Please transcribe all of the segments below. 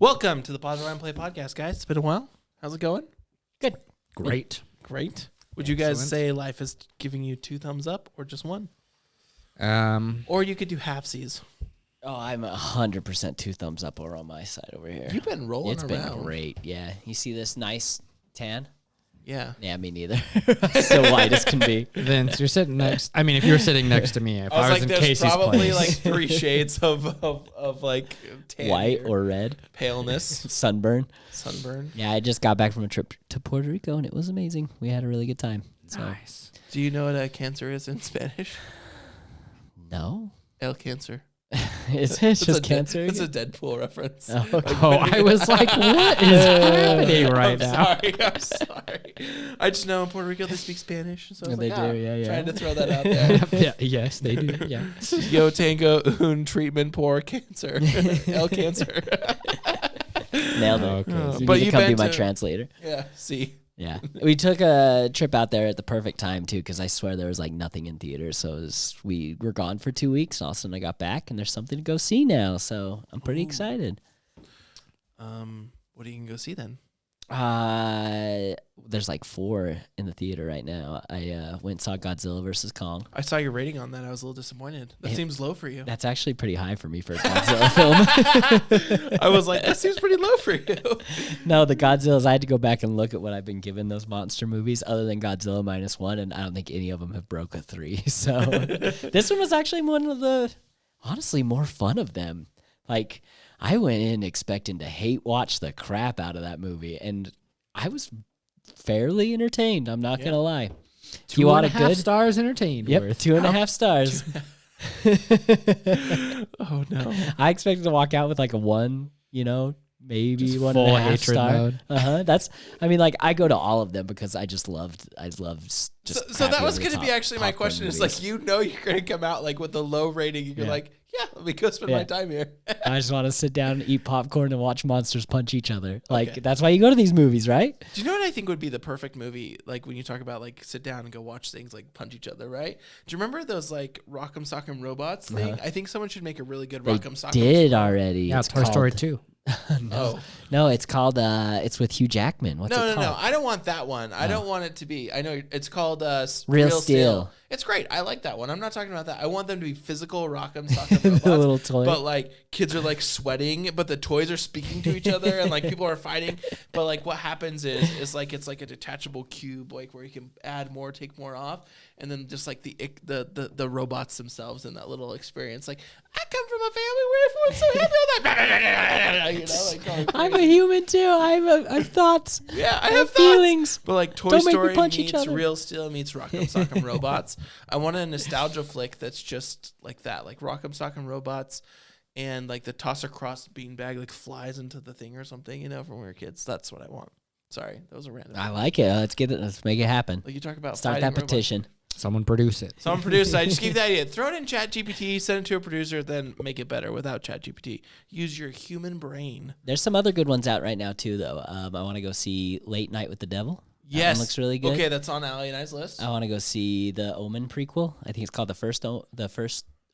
Welcome to the Pause Rewind Play podcast, guys. It's been a while. How's it going? Good. Great. Great. Would you guys say life is giving you 2 thumbs up or just 1? Or you could do halfsies. Oh, I'm 100% 2 thumbs up over on my side over here. You've been rolling It's around. been great. Yeah. You see this nice tan? Yeah. Yeah, me neither. Still white as can be. Vince, you're sitting next. I mean, if you were sitting next to me, if I was in there's Casey's probably place. like 3 shades of like tan White here. or red. Paleness, Sunburn. sunburn. Yeah, I just got back from a trip to Puerto Rico, and it was amazing. We had a really good time. So. Nice. Do you know what a cancer is in Spanish? No. El cancer. Is it just cancer? It's a Deadpool reference. Oh, okay. Oh, I was like, what is happening right now? I'm sorry. I just know in Puerto Rico they speak Spanish, so I was They like, do, yeah. trying to throw that out there. Yeah, yes, they do. Yeah. Yo tango un treatment por cancer. El cancer. Nailed it. Okay. So you But need to you've come be been my to- translator. Yeah, see. Yeah. We took a trip out there at the perfect time, too, because I swear there was like nothing in theaters. So we were gone for 2 weeks. And all of a sudden I got back, and there's something to go see now. So I'm pretty excited. What are you going to go see then? There's like 4 in the theater right now. I went and saw Godzilla vs. Kong. I saw your rating on that. I was a little disappointed. That seems low for you. That's actually pretty high for me for a Godzilla film. I was like, that seems pretty low for you. No, the Godzillas, I had to go back and look at what I've been given those monster movies other than Godzilla -1, and I don't think any of them have broke a 3. So this one was actually one of the, honestly, more fun of them. Like, I went in expecting to hate watch the crap out of that movie, and I was fairly entertained. I'm not going to lie. 2.5 stars entertained. Yep, Worth. 2.5 stars. Oh, no. I expected to walk out with like a 1, maybe Just 1.5 full hatred star. mode. That's. I mean, like I go to all of them because I loved. Just So that crappy was over going to the be top actually my popcorn question. Is movies. like, you're going to come out like with a low rating. You're Yeah. like, yeah, let me go spend my time here. I just want to sit down and eat popcorn and watch monsters punch each other. Like Okay. that's why you go to these movies, right? Do you know what I think would be the perfect movie? Like when you talk about like sit down and go watch things like punch each other, right? Do you remember those like Rock'em Sock'em Robots thing? I think someone should make a really good They Rock'em Sock'em. did already. Yeah, It's Toy Story called- 2. Oh. No, it's called. It's with Hugh Jackman. What's it No. called? I don't want that one. I don't want it to be. I know it's called Real Steel. It's great. I like that one. I'm not talking about that. I want them to be physical Rock'em Sock'em robots. The little toy. But like kids are like sweating, but the toys are speaking to each other, and like people are fighting. But like what happens is like it's like a detachable cube, like where you can add more, take more off, and then just like the robots themselves in that little experience. Like I come from a family where everyone's so happy all that. You know, like going I'm a crazy. human too. I have thoughts. Yeah, I I have have thoughts. feelings. But like Toy Don't make me Story punch each meets other. Real Steel meets Rock'em Sock'em Robots. I want a nostalgia flick that's just like that, like Rock'em Sock'em Robots, and like the toss across beanbag like flies into the thing or something. You know, from when we were kids. That's what I want. Sorry, that was a random. I like it. Let's get it. Let's make it happen. Like you talk about Start fighting that robots. petition. Someone produce it. Someone produce it. I just gave the idea. Throw it in ChatGPT, send it to a producer, then make it better without ChatGPT. Use your human brain. There's some other good ones out right now too, though. I want to go see Late Night with the Devil. That Yes, one looks really good. Okay, that's on Ali and I's list. I want to go see the Omen prequel. I think it's called the first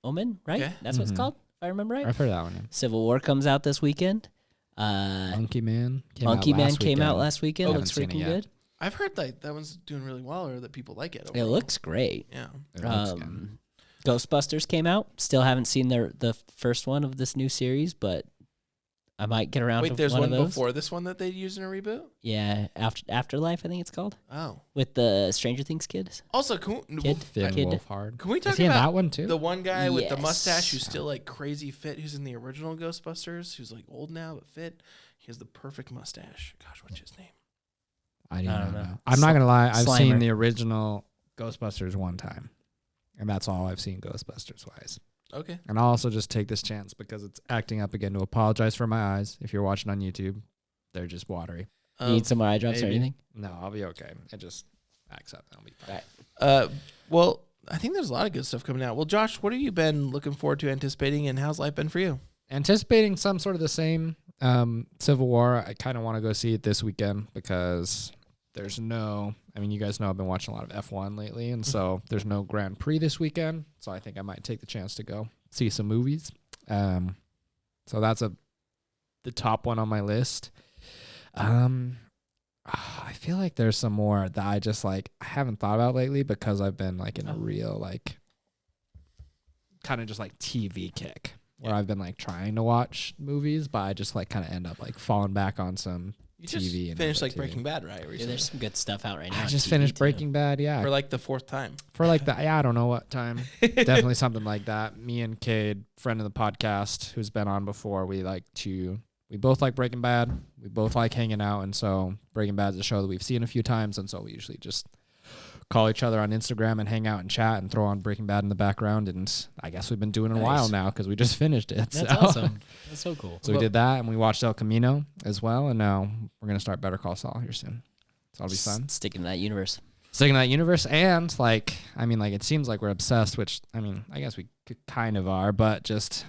Omen, right? Okay. That's what it's called, if I remember right. I've heard that one. Yeah. Civil War comes out this weekend. Monkey Man Monkey Man came out last weekend. Haven't Looks seen it freaking yet. good. I've heard like that one's doing really well, or that people like it. It overall. looks great. Yeah. It looks good. Ghostbusters came out. Still haven't seen the first one of this new series, but I might get around to Wait, there's one one of those. before this one that they used in a reboot? Yeah, Afterlife, I think it's called, Oh. with the Stranger Things kids. Also, can Kid. Finn Kid. Wolfhard. we Is talk he in about that one too? the one guy with the Yes. mustache who's still like crazy fit, who's in the original Ghostbusters, who's like old now but fit? He has the perfect mustache. Gosh, what's his name? I don't don't know. know. I'm not gonna lie. I've Slimer. seen the original Ghostbusters one time, and that's all I've seen Ghostbusters wise. Okay. And I'll also just take this chance because it's acting up again to apologize for my eyes. If you're watching on YouTube, they're just watery. You need some more eye drops or maybe. anything? No, I'll be okay. It just acts up. I'll be fine. Right. Well, I think there's a lot of good stuff coming out. Well, Josh, what have you been looking forward to, anticipating, and how's life been for you? Anticipating some sort of the same Civil War. I kind of want to go see it this weekend because there's no, I mean, you guys know I've been watching a lot of F1 lately, and so there's no Grand Prix this weekend. So I think I might take the chance to go see some movies. So that's the top one on my list. I feel like there's some more that I just like I haven't thought about lately because I've been like in a real like kind of just like TV kick where I've been like trying to watch movies, but I just like kind of end up like falling back on some You TV. just and finished like TV. Breaking Bad, right? Yeah, Recently? there's some good stuff out right now. I on just TV finished too. Breaking Bad, yeah. For like the 4th time. For like that, yeah, I don't know what time. Definitely something like that. Me and Cade, friend of the podcast, who's been on before, we both like Breaking Bad. We both like hanging out, and so Breaking Bad is a show that we've seen a few times, and so we usually just call each other on Instagram and hang out and chat and throw on Breaking Bad in the background. And I guess we've been doing it a while now because we just finished it. That's awesome. That's so cool. So we did that, and we watched El Camino as well, and now we're gonna start Better Call Saul here soon. So it'll be fun. Sticking to that universe. Sticking to that universe, and like, I mean, like, it seems like we're obsessed, which, I mean, I guess we kind of are, but just,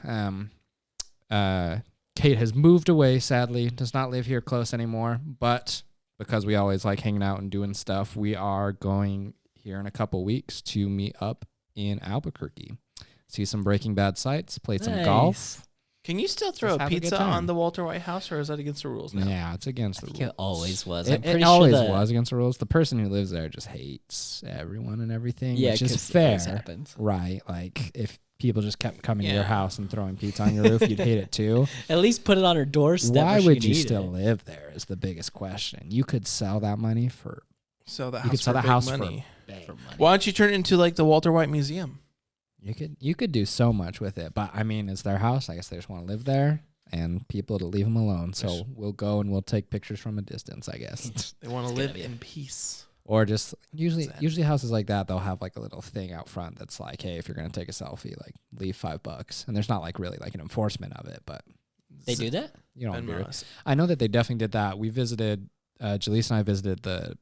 Kate has moved away, sadly, does not live here close anymore, but because we always like hanging out and doing stuff, we are going here in a couple weeks to meet up in Albuquerque, see some Breaking Bad sites, play some golf. Can you still throw Just a have a good pizza time. on the Walter White house, or is that against the rules now? Yeah, it's against the I think rules. it always was. It always was against the rules. The person who lives there just hates everyone and everything, Yeah, which is 'cause it fair, always happens. right? Like, if people just kept coming to your Yeah. house and throwing pizza on your roof, you'd hate it too. At least put it on her doorstep. Why where she would can you eat still it. live there is the biggest question. You could sell that money for So the you house could sell for the big house money. for money? Why don't you turn it into like the Walter White Museum? you could do so much with it. But I mean, it's their house. I guess they just want to live there and people to leave them alone. So we'll go and we'll take pictures from a distance, I guess. They want to gonna live be in peace. Or just usually Sad. houses like that, they'll have like a little thing out front that's like, hey, if you're gonna take a selfie, like leave $5. And there's not like really like an enforcement of it, but They do that? you know, Venmo weird. us. I know that they definitely did that. We visited Jaleesa and I visited the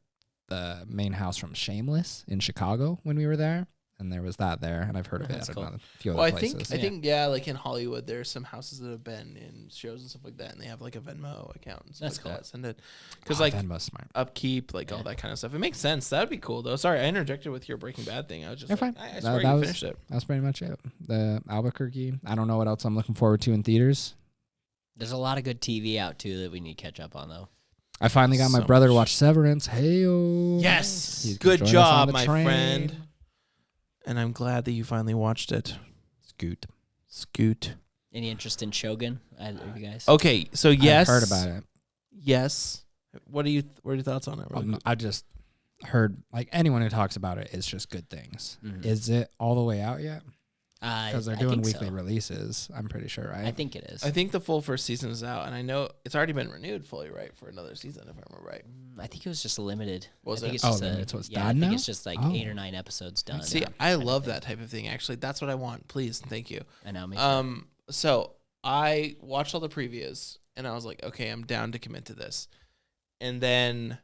main house from Shameless in Chicago when we were there. And there was that there, and I've heard of That's it cool. at a few Well, other I places. think like in Hollywood, there's some houses that have been in shows and stuff like that, and they have like a Venmo account. And stuff That's like cool. that. Send it because like Venmo's smart. upkeep, like all that kind of stuff. It makes sense. That'd be cool though. Sorry, I interjected with your Breaking Bad thing. I was just You're like, fine. I swear That you was- finished it. That's pretty much it. The Albuquerque. I don't know what else I'm looking forward to in theaters. There's a lot of good TV out too that we need to catch up on though. I finally got my So brother to much. watch Severance. Hey-o. Yes, He can good join us on job, the my train. friend. And I'm glad that you finally watched it. Scoot. Scoot. Any interest in Shogun? Either of you guys? Okay, so yes, I've heard about it. Yes. What are your thoughts on it? really quick? I just heard, like, anyone who talks about it, it's just good things. Mhm. Is it all the way out yet? Because they're I doing think weekly so. releases, I'm pretty sure, right? I think it is. I think the full first season is out, and I know it's already been renewed fully, right, for another season, if I remember right. I think it was just limited. Was I think it? It's Oh, just limited, so it's yeah, done I think now? it's just like Oh. 8 or 9 episodes done. See, Yeah, I kind of love thing. that type of thing. Actually, that's what I want. Please, thank you. I know. Me too. So I watched all the previews, and I was like, okay, I'm down to commit to this. And then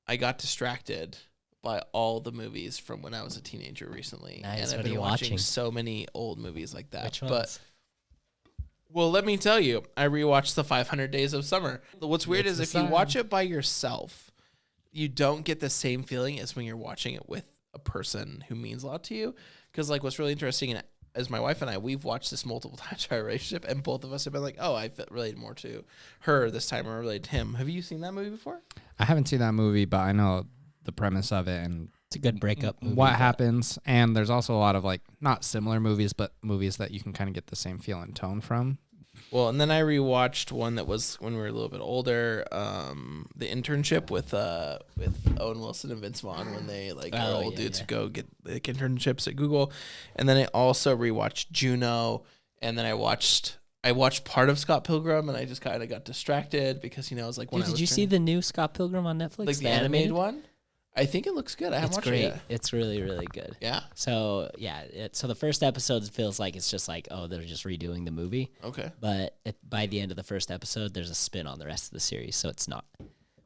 I got distracted by all the movies from when I was a teenager recently. Nice. And What I've are been you watching watching? so many old movies like that. Which But ones? well, let me tell you, I rewatched the 500 Days of Summer. What's weird It's is the if you sign. watch it by yourself, you don't get the same feeling as when you're watching it with a person who means a lot to you. Because like what's really interesting, and as my wife and I, we've watched this multiple times in our relationship, and both of us have been like, oh, I related more to her this time, or related to him. Have you seen that movie before? I haven't seen that movie, but I know the premise of it and It's a good breakup movie. what but happens. And there's also a lot of, like, not similar movies, but movies that you can kind of get the same feel and tone from. Well, and then I rewatched one that was when we were a little bit older, The Internship with Owen Wilson and Vince Vaughn when they like are Oh, old yeah, dudes yeah. who go get like internships at Google, and then I also rewatched Juno, and then I watched part of Scott Pilgrim, and I just kind of got distracted because it was like when Dude, I did was you see turning- the new Scott Pilgrim on Netflix? like the animated one? I think it looks good. I haven't It's watched great. it yet. It's really, really good. Yeah. So yeah, so the first episode feels like it's just like, oh, they're just redoing the movie. Okay. But by the end of the first episode, there's a spin on the rest of the series, so it's not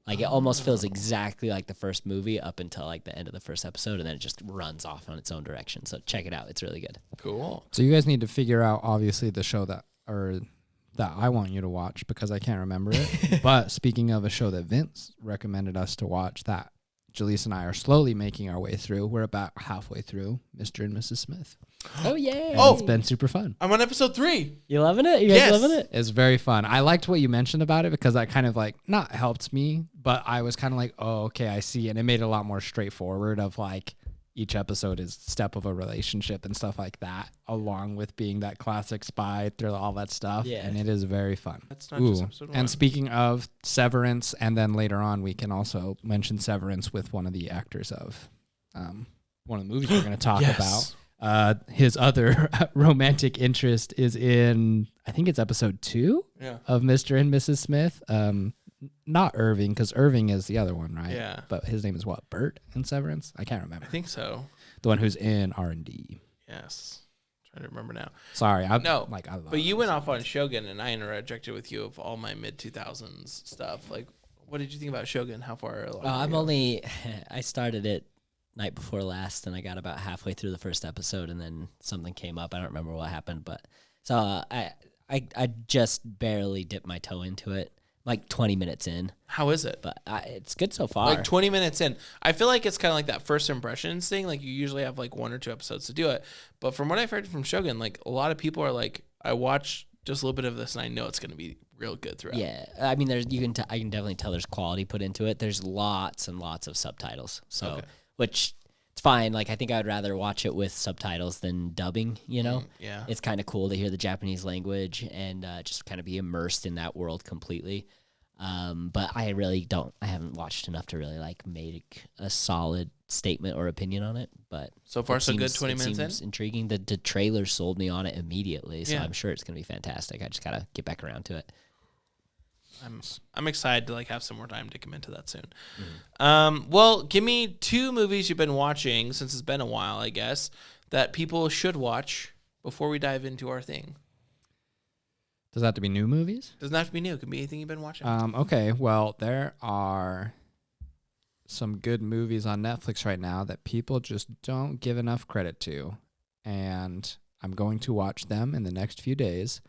like it almost feels exactly like the first movie up until like the end of the first episode, and then it just runs off on its own direction. So check it out; it's really good. Cool. So you guys need to figure out, obviously, the show that I want you to watch because I can't remember it. But speaking of a show that Vince recommended us to watch that Jaleesa and I are slowly making our way through. We're about halfway through Mr. and Mrs. Smith. Oh yeah. And it's been super fun. I'm on episode 3. You loving it? You guys Yes. loving it? It's very fun. I liked what you mentioned about it because that kind of like not helped me, but I was kind of like, oh, okay, I see. And it made it a lot more straightforward of like each episode is step of a relationship and stuff like that, along with being that classic spy thriller, all that stuff. Yeah. And it is very fun. That's not just Ooh. episode 1. And speaking of Severance, and then later on, we can also mention Severance with one of the actors of one of the movies we're going to talk Yes. about. His other romantic interest is in, I think it's episode 2 Yeah. of Mr. and Mrs. Smith. Not Irving, because Irving is the other one, right? Yeah. But his name is what? Bert in Severance? I can't remember. I think so. The one who's in R&D. Yes. Trying to remember now. Sorry, I No, like I love. But you it. went off on Shogun, and I interjected with you of all my mid 2000s stuff. Like, what did you think about Shogun? How far along? I'm only. I started it night before last, and I got about halfway through the first episode, and then something came up. I don't remember what happened, but so I just barely dipped my toe into it, like 20 minutes in. How is it? But it's good so far. Like 20 minutes in. I feel like it's kind of like that first impressions thing. Like, you usually have like 1 or 2 episodes to do it. But from what I've heard from Shogun, like, a lot of people are like, I watch just a little bit of this, and I know it's going to be real good throughout. Yeah, I mean, I can definitely tell there's quality put into it. There's lots and lots of subtitles, so Okay. which it's fine. Like, I think I would rather watch it with subtitles than dubbing. You know, Yeah. it's kind of cool to hear the Japanese language and just kind of be immersed in that world completely. But I really don't. I haven't watched enough to really like make a solid statement or opinion on it. But So far, it so good. seems- 20 it minutes in. seems intriguing. The trailer sold me on it immediately, so Yeah. I'm sure it's gonna be fantastic. I just gotta get back around to it. I'm excited to like have some more time to commit to that soon. Mm-hmm. Well, give me 2 movies you've been watching since it's been a while, I guess, that people should watch before we dive into our thing. Does that have to be new movies? Doesn't have to be new. It can be anything you've been watching. Okay, well, there are some good movies on Netflix right now that people just don't give enough credit to. And I'm going to watch them in the next few days.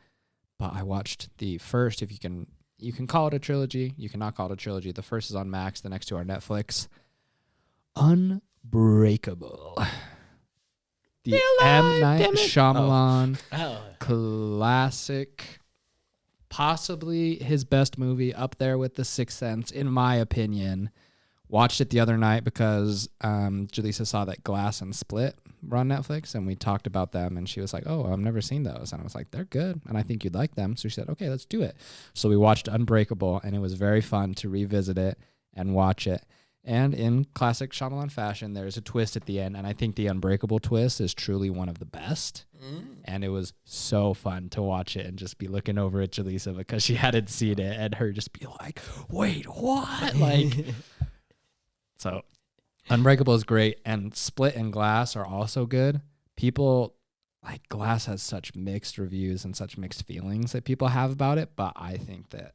But I watched the first, if you can call it a trilogy. You cannot call it a trilogy. The first is on Max, the next 2 are Netflix. Unbreakable. The M. Night Shyamalan Oh, classic, possibly his best movie, up there with The Sixth Sense, in my opinion. Watched it the other night because Jaleesa saw that Glass and Split were on Netflix, and we talked about them, and she was like, oh, I've never seen those. And I was like, they're good, and I think you'd like them. So she said, okay, let's do it. So we watched Unbreakable, and it was very fun to revisit it and watch it. And in classic Shyamalan fashion, there's a twist at the end, and I think the Unbreakable twist is truly one of the best. And it was so fun to watch it and just be looking over at Jaleesa because she hadn't seen it, and her just be like, wait, what? Like, so Unbreakable is great, and Split and Glass are also good. People, like, Glass has such mixed reviews and such mixed feelings that people have about it, but I think that,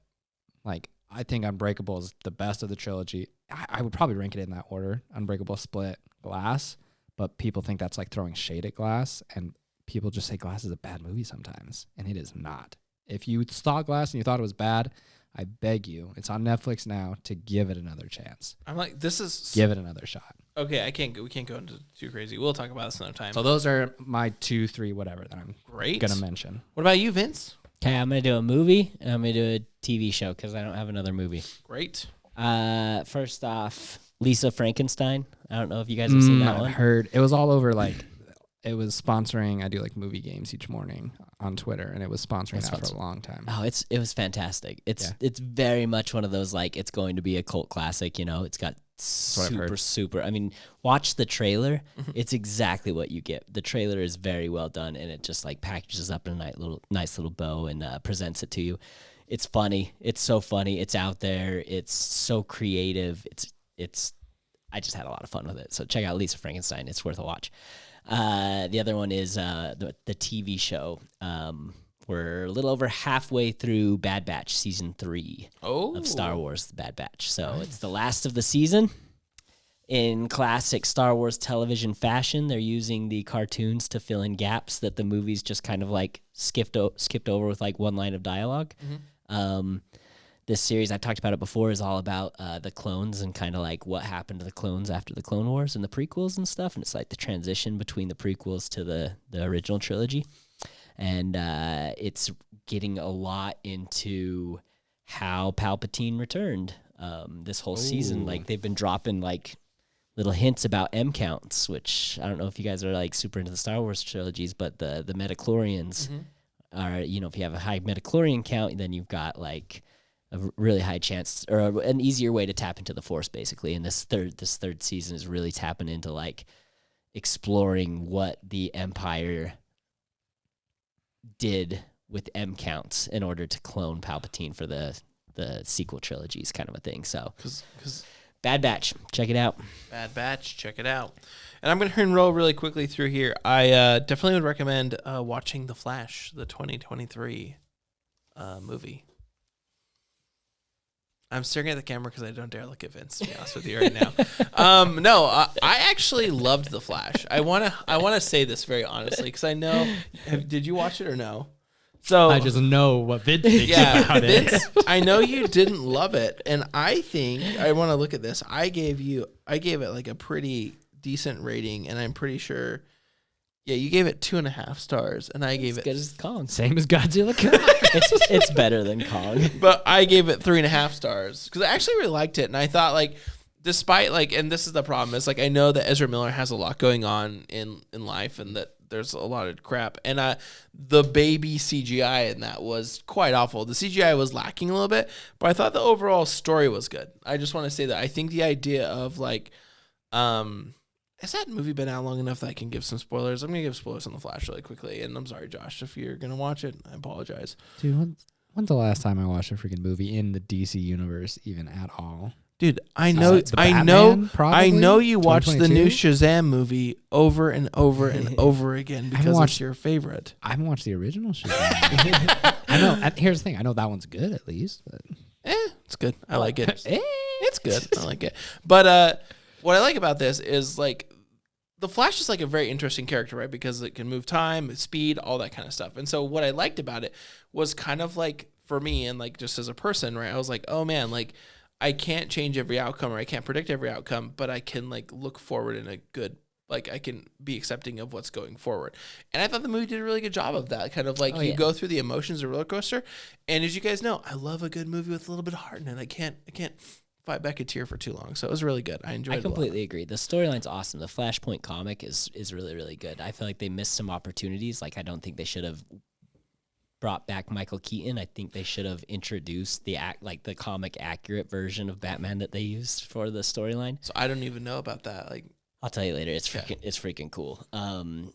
like, I think Unbreakable is the best of the trilogy. I would probably rank it in that order: Unbreakable, Split, Glass. But people think that's like throwing shade at Glass, and people just say Glass is a bad movie sometimes, and it is not. If you saw Glass and you thought it was bad, I beg you, it's on Netflix now, to give it another chance. I'm like, this is Give it another shot. okay. We can't go into too crazy. We'll talk about this another time. So those are my 2, 3, whatever that I'm Great. gonna mention. What about you, Vince? okay. I'm gonna do a movie and I'm gonna do a TV show because I don't have another movie. Great. First off, Lisa Frankenstein. I don't know if you guys have seen that I've one. heard it was all over. Like, it was sponsoring. I do like movie games each morning on Twitter, and it was sponsoring that for a long time. Oh, it was fantastic. Yeah. It's very much one of those, like, it's going to be a cult classic. You know, it's got what I've heard. super. I mean, watch the trailer. It's exactly what you get. The trailer is very well done, and it just like packages up in a nice little bow and presents it to you. It's funny. It's so funny. It's out there. It's so creative. It's. I just had a lot of fun with it. So check out Lisa Frankenstein. It's worth a watch. The other one is the TV show. We're a little over halfway through Bad Batch season 3 of Star Wars: The Bad Batch. So it's the last of the season. In classic Star Wars television fashion, they're using the cartoons to fill in gaps that the movies just kind of like skipped over with like one line of dialogue. this series, I've talked about it before, is all about the clones and kind of like what happened to the clones after the Clone Wars and the prequels and stuff. And it's like the transition between the prequels to the original trilogy. And it's getting a lot into how Palpatine returned this whole season. Like they've been dropping like little hints about M counts, which I don't know if you guys are like super into the Star Wars trilogies, but the midichlorians are, if you have a high midichlorian count, then you've got like a really high chance or an easier way to tap into the Force, basically. And this third season is really tapping into like exploring what the Empire did with M counts in order to clone Palpatine for the sequel trilogies, kind of a thing. So, because Bad Batch, check it out. Bad Batch, check it out. And I'm going to roll really quickly through here. I definitely would recommend watching The Flash, the 2023 movie. I'm staring at the camera because I don't dare look at Vince, to be honest with you right now. I actually loved The Flash. I wanna say this very honestly because I know. Did you watch it or no? So I just know what Vince thinks about Vince, I know you didn't love it, and I think I want to look at this. I gave it like a pretty decent rating, and I'm pretty sure. Yeah, you gave it 2.5 stars, and I gave it good as Kong. Same as Godzilla. It's better than Kong. But I gave it 3.5 stars because I actually really liked it, and I thought like, despite like, and this is the problem is like I know that Ezra Miller has a lot going on in life, and that there's a lot of crap, and the baby CGI in that was quite awful. The CGI was lacking a little bit, but I thought the overall story was good. I just want to say that I think the idea of like, has that movie been out long enough that I can give some spoilers? I'm going to give spoilers on The Flash really quickly. And I'm sorry, Josh, if you're going to watch it, I apologize. Dude, when's the last time I watched a freaking movie in the DC universe even at all? Dude, I know you watched the new Shazam movie over and over and over again because it's your favorite. I haven't watched the original Shazam. I know. Here's the thing. I know that one's good at least. But. It's good. I like it. It's good. I like it. But what I like about this is like the Flash is like a very interesting character, right? Because it can move time, speed, all that kind of stuff. And so what I liked about it was kind of like for me and like just as a person, right? I was like, oh man, like I can't change every outcome or I can't predict every outcome, but I can like look forward in a good, like I can be accepting of what's going forward. And I thought the movie did a really good job of that. Kind of like go through the emotions of a roller coaster. And as you guys know, I love a good movie with a little bit of heart in it. I can't fight back a tear for too long. So it was really good. I enjoyed it. I completely agree. The storyline's awesome. The Flashpoint comic is really, really good. I feel like they missed some opportunities. Like I don't think they should have brought back Michael Keaton. I think they should have introduced the comic accurate version of Batman that they used for the storyline. So I don't even know about that. Like I'll tell you later. It's freaking cool. And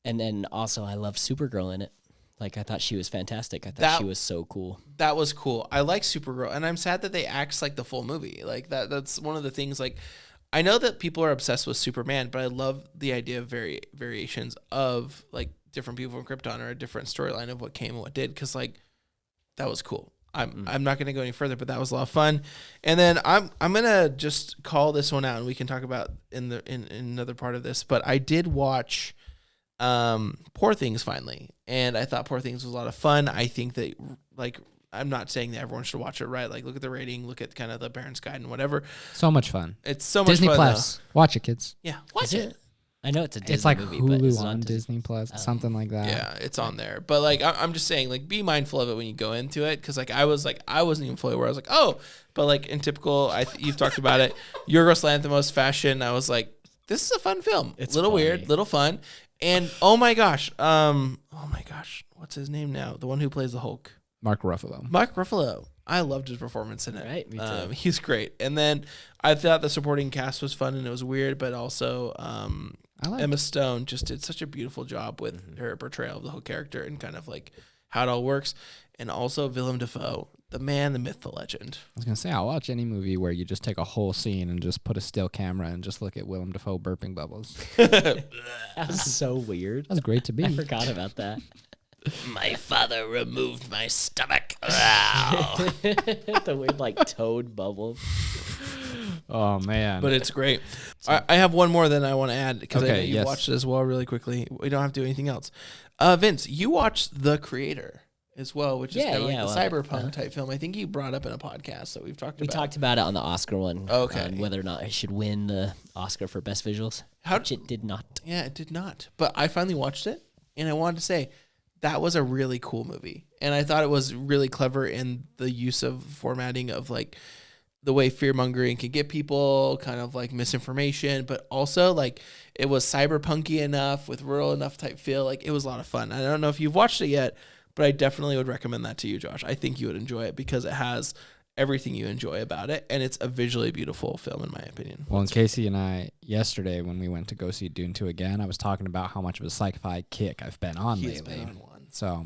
then also I love Supergirl in it. Like, I thought she was fantastic. I thought she was so cool. That was cool. I like Supergirl, and I'm sad that they act like the full movie. Like, that's one of the things, like, I know that people are obsessed with Superman, but I love the idea of variations of, like, different people from Krypton or a different storyline of what came and what did, because, like, that was cool. I'm not going to go any further, but that was a lot of fun. And then I'm going to just call this one out, and we can talk about in another part of this, but I did watch Poor Things finally, and I thought Poor Things was a lot of fun. I think that, like, I'm not saying that everyone should watch it, right? Like, look at the rating, look at kind of the Parents Guide and whatever. So much fun. It's so much Disney fun. Plus. Though. Watch it, kids. Yeah, watch it. I know it's a Disney it's like movie, but Hulu on Disney Plus, something like that. Yeah, it's on there. But like, I'm just saying, like, be mindful of it when you go into it, because like I wasn't even fully aware. I was like, oh, but like in typical, you've talked about it, Yorgos Lanthimos fashion. I was like, this is a fun film. It's a little weird, little fun, and oh my gosh, what's his name now? The one who plays the Hulk, Mark Ruffalo. Mark Ruffalo. I loved his performance in it. Right, me too. He's great. And then I thought the supporting cast was fun and it was weird, but also Emma Stone just did such a beautiful job with her portrayal of the whole character and kind of like how it all works. And also Willem Dafoe, the man, the myth, the legend. I was going to say, I'll watch any movie where you just take a whole scene and just put a still camera and just look at Willem Dafoe burping bubbles. That was so weird. That's great to be. I forgot about that. My father removed my stomach. The weird, like, toad bubble. Oh, man. But it's great. I have one more that I want to add because I know you yes. watched it as well really quickly. We don't have to do anything else. Vince, you watched The Creator. as well, which is Yeah, kind of yeah, like well, the cyberpunk type film. I think you brought up in a podcast that we've talked We about. talked about it on the Oscar one. Okay. On whether or not it should win the Oscar for best visuals, which it did not. Yeah, it did not. But I finally watched it, and I wanted to say that was a really cool movie. And I thought it was really clever in the use of formatting of like the way fear-mongering can get people, kind of like misinformation, but also like it was cyberpunky enough with rural enough type feel. Like it was a lot of fun. I don't know if you've watched it yet, but I definitely would recommend that to you, Josh. I think you would enjoy it because it has everything you enjoy about it, and it's a visually beautiful film in my opinion. Well, and Casey and I, yesterday when we went to go see Dune 2 again, I was talking about how much of a sci-fi kick I've been on He's lately. been on one. So,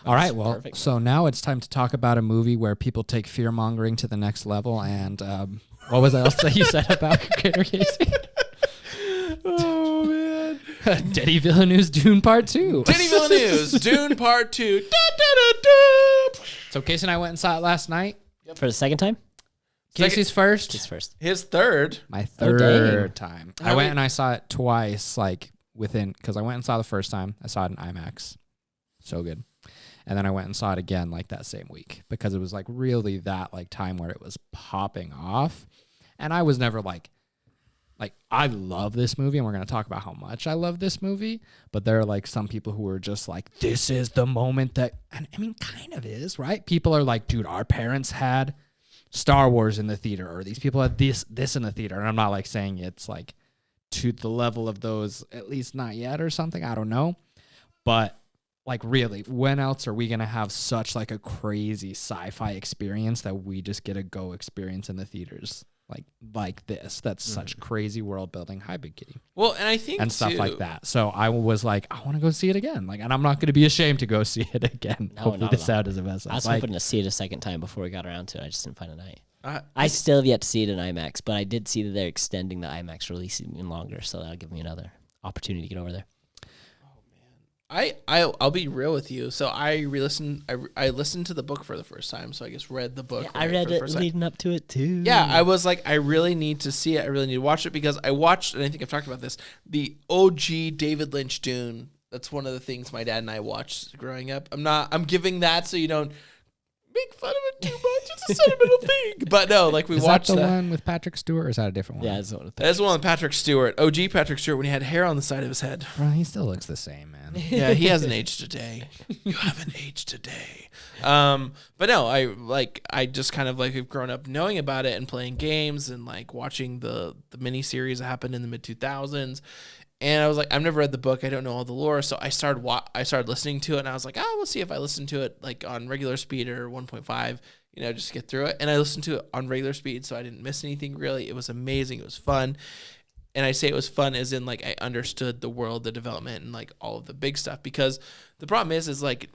all right, well, perfect. so now it's time to talk about a movie where people take fear-mongering to the next level, and what was else that you said about Creator Casey? Oh man. Denny Villeneuve's Dune Part 2. Denny Villeneuve's Dune Part 2. Da, da, da, da. So Casey and I went and saw it last night. For the second time? Casey's first. His first. His third. My Oh, third time. How I went many- and I saw it twice, like because I went and saw the first time. I saw it in IMAX. So good. And then I went and saw it again like that same week because it was like really that like time where it was popping off. And I was never like I love this movie and we're going to talk about how much I love this movie. But there are like some people who are just like, this is the moment that, and I mean, kind of is, right? People are like, dude, our parents had Star Wars in the theater, or these people had this in the theater. And I'm not like saying it's like to the level of those, at least not yet or something. I don't know. But like really, when else are we going to have such like a crazy sci-fi experience that we just get to go experience in the theaters? Like this. That's such crazy world building. Hi, Big Kitty. Well, and I think And stuff too, like that. So I was like, I want to go see it again. Like, and I'm not going to be ashamed to go see it again. No, Hopefully not the at all. sound is the best. I was Like, hoping to see it a second time before we got around to it. I just didn't find a night. I I still have yet to see it in IMAX, but I did see that they're extending the IMAX release even longer, so that'll give me another opportunity to get over there. I'll be real with you. So I re-listened. I listened to the book for the first time. So I guess read the book. I right, read for the it first time. leading up to it too. Yeah, I was like, I really need to see it. I really need to watch it because I watched, and I think I've talked about this, the OG David Lynch Dune. That's one of the things my dad and I watched growing up. I'm giving that so you don't make fun of it too much. It's a sentimental thing. But no, like we is watched that the that. one with Patrick Stewart, or is that a different one? Yeah, it's one of the That's the one with Patrick Stewart. OG Patrick Stewart when he had hair on the side of his head. Bro, he still looks the same, man. Yeah, he hasn't aged today. You haven't aged today. But no, I just kind of like have grown up knowing about it and playing games and like watching the mini series that happened in the mid 2000s. And I was like, I've never read the book. I don't know all the lore. So I started listening to it, and I was like, oh, we'll see if I listen to it like on regular speed or 1.5, just to get through it. And I listened to it on regular speed, so I didn't miss anything really. It was amazing. It was fun. And I say it was fun as in like I understood the world, the development, and like all of the big stuff. Because the problem is like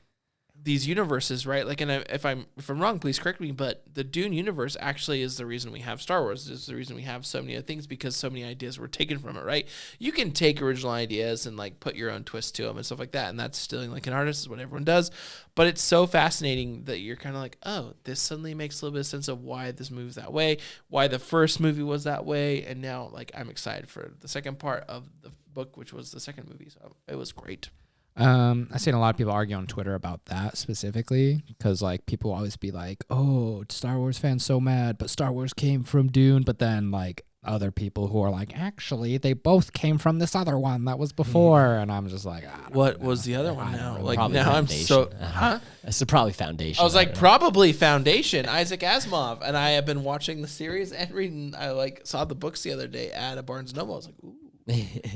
these universes, right? Like, and if I'm wrong, please correct me. But the Dune universe actually is the reason we have Star Wars. Is the reason we have so many other things because so many ideas were taken from it, right? You can take original ideas and like put your own twist to them and stuff like that, and that's stealing like an artist is what everyone does. But it's so fascinating that you're kind of like, oh, this suddenly makes a little bit of sense of why this move's that way, why the first movie was that way, and now like I'm excited for the second part of the book, which was the second movie. So it was great. I've seen a lot of people argue on Twitter about that specifically because like people always be like, oh, Star Wars fans so mad, but Star Wars came from Dune. But then like other people who are like, actually, they both came from this other one that was before. And I'm just like, I don't What know. was the other one I don't now? really Like Probably now I'm Foundation. so huh? It's probably Foundation. I was like don't know. probably Foundation, Isaac Asimov, and I have been watching the series and reading. I like saw the books the other day at a Barnes and Noble. I was like, ooh.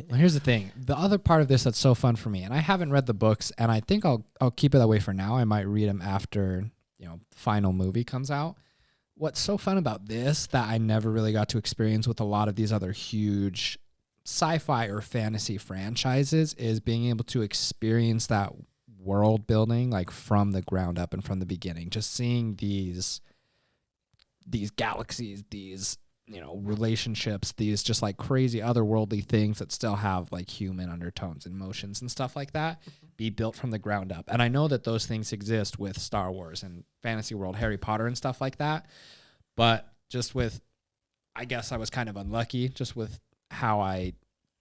Well, here's the thing. The other part of this that's so fun for me, and I haven't read the books, and I think I'll keep it that way for now. I might read them after final movie comes out. What's so fun about this that I never really got to experience with a lot of these other huge sci-fi or fantasy franchises is being able to experience that world building like from the ground up and from the beginning. Just seeing these galaxies, these relationships, these just like crazy otherworldly things that still have like human undertones and emotions and stuff like that be built from the ground up. And I know that those things exist with Star Wars and fantasy world, Harry Potter and stuff like that. But just with, I guess I was kind of unlucky just with how I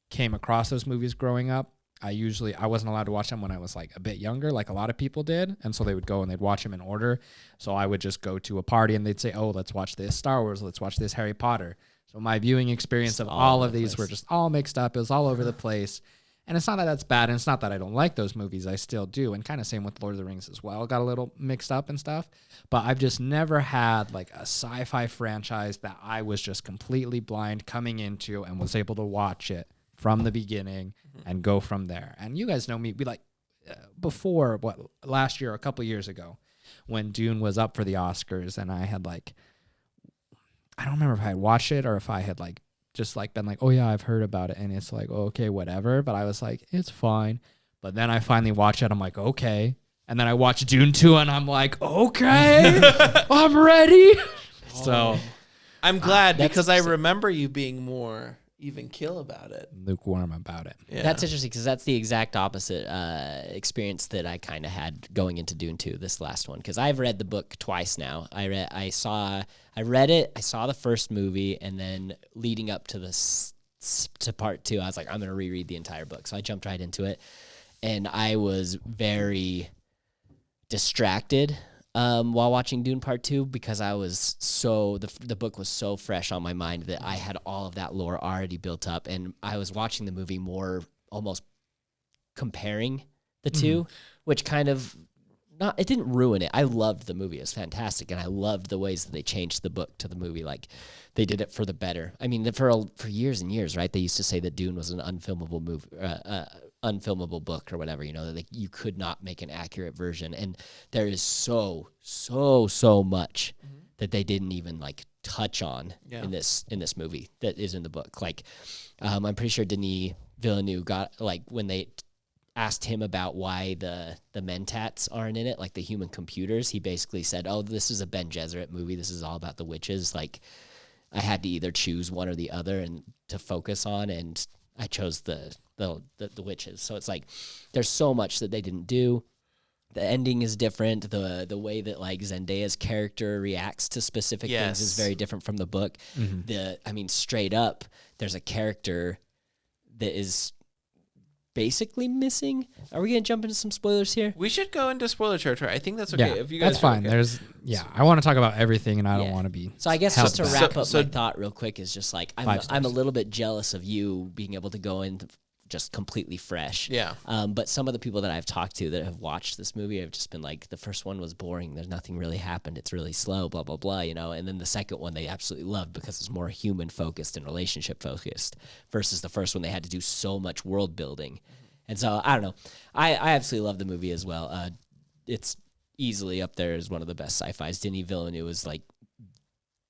came across those movies growing up. I wasn't allowed to watch them when I was like a bit younger, like a lot of people did, and so they would go and they'd watch them in order. So I would just go to a party and they'd say, "Oh, let's watch this Star Wars, let's watch this Harry Potter." So my viewing experience of all of these were just all mixed up. It was all over the place. And it's not that that's bad, and it's not that I don't like those movies. I still do, and kind of same with Lord of the Rings as well. Got a little mixed up and stuff, but I've just never had like a sci-fi franchise that I was just completely blind coming into and was able to watch it from the beginning and go from there. And you guys know me, we like before last year, a couple years ago, when Dune was up for the Oscars, and I had like, I don't remember if I had watched it or if I had like just like been like, oh yeah, I've heard about it, and it's like, oh, okay, whatever. But I was like, it's fine. But then I finally watched it. I'm like, okay. And then I watched Dune 2, and I'm like, okay, I'm ready. So I'm glad because I remember you being more even kill about it. Lukewarm about it. Yeah. That's interesting because that's the exact opposite experience that I kind of had going into Dune 2, this last one. Because I've read the book twice now. I read it, I saw the first movie, and then leading up to to part 2, I was like, I'm going to reread the entire book. So I jumped right into it, and I was very distracted while watching Dune Part 2 because I was the book was so fresh on my mind that I had all of that lore already built up, and I was watching the movie more almost comparing the two, which kind of it didn't ruin it. I loved the movie. It was fantastic, and I loved the ways that they changed the book to the movie. Like, they did it for the better. I mean, for years and years, right? They used to say that Dune was an unfilmable movie, unfilmable book or whatever, that you could not make an accurate version. And there is so much that they didn't even like touch on in this movie that is in the book. Like, I'm pretty sure Denis Villeneuve got, like, when they asked him about why the mentats aren't in it, like the human computers, he basically said, oh, this is a Ben Gesserit movie. This is all about the witches. Like, I had to either choose one or the other and to focus on, and I chose the witches. So it's like there's so much that they didn't do. The ending is different. The way that like Zendaya's character reacts to specific things is very different from the book. Straight up, there's a character that is basically missing. Are we gonna jump into some spoilers here? We should go into spoiler territory. I think that's okay. Yeah, if you guys that's fine. Okay. I want to talk about everything, and I don't want to be. So I guess just to wrap up my thought real quick is just like I'm a little bit jealous of you being able to go in just completely fresh. Yeah. But some of the people that I've talked to that have watched this movie have just been like, the first one was boring. There's nothing really happened. It's really slow, blah, blah, blah, And then the second one they absolutely loved because it's more human focused and relationship focused versus the first one they had to do so much world building. And so, I don't know. I absolutely love the movie as well. It's easily up there as one of the best sci-fis. Denis Villeneuve is like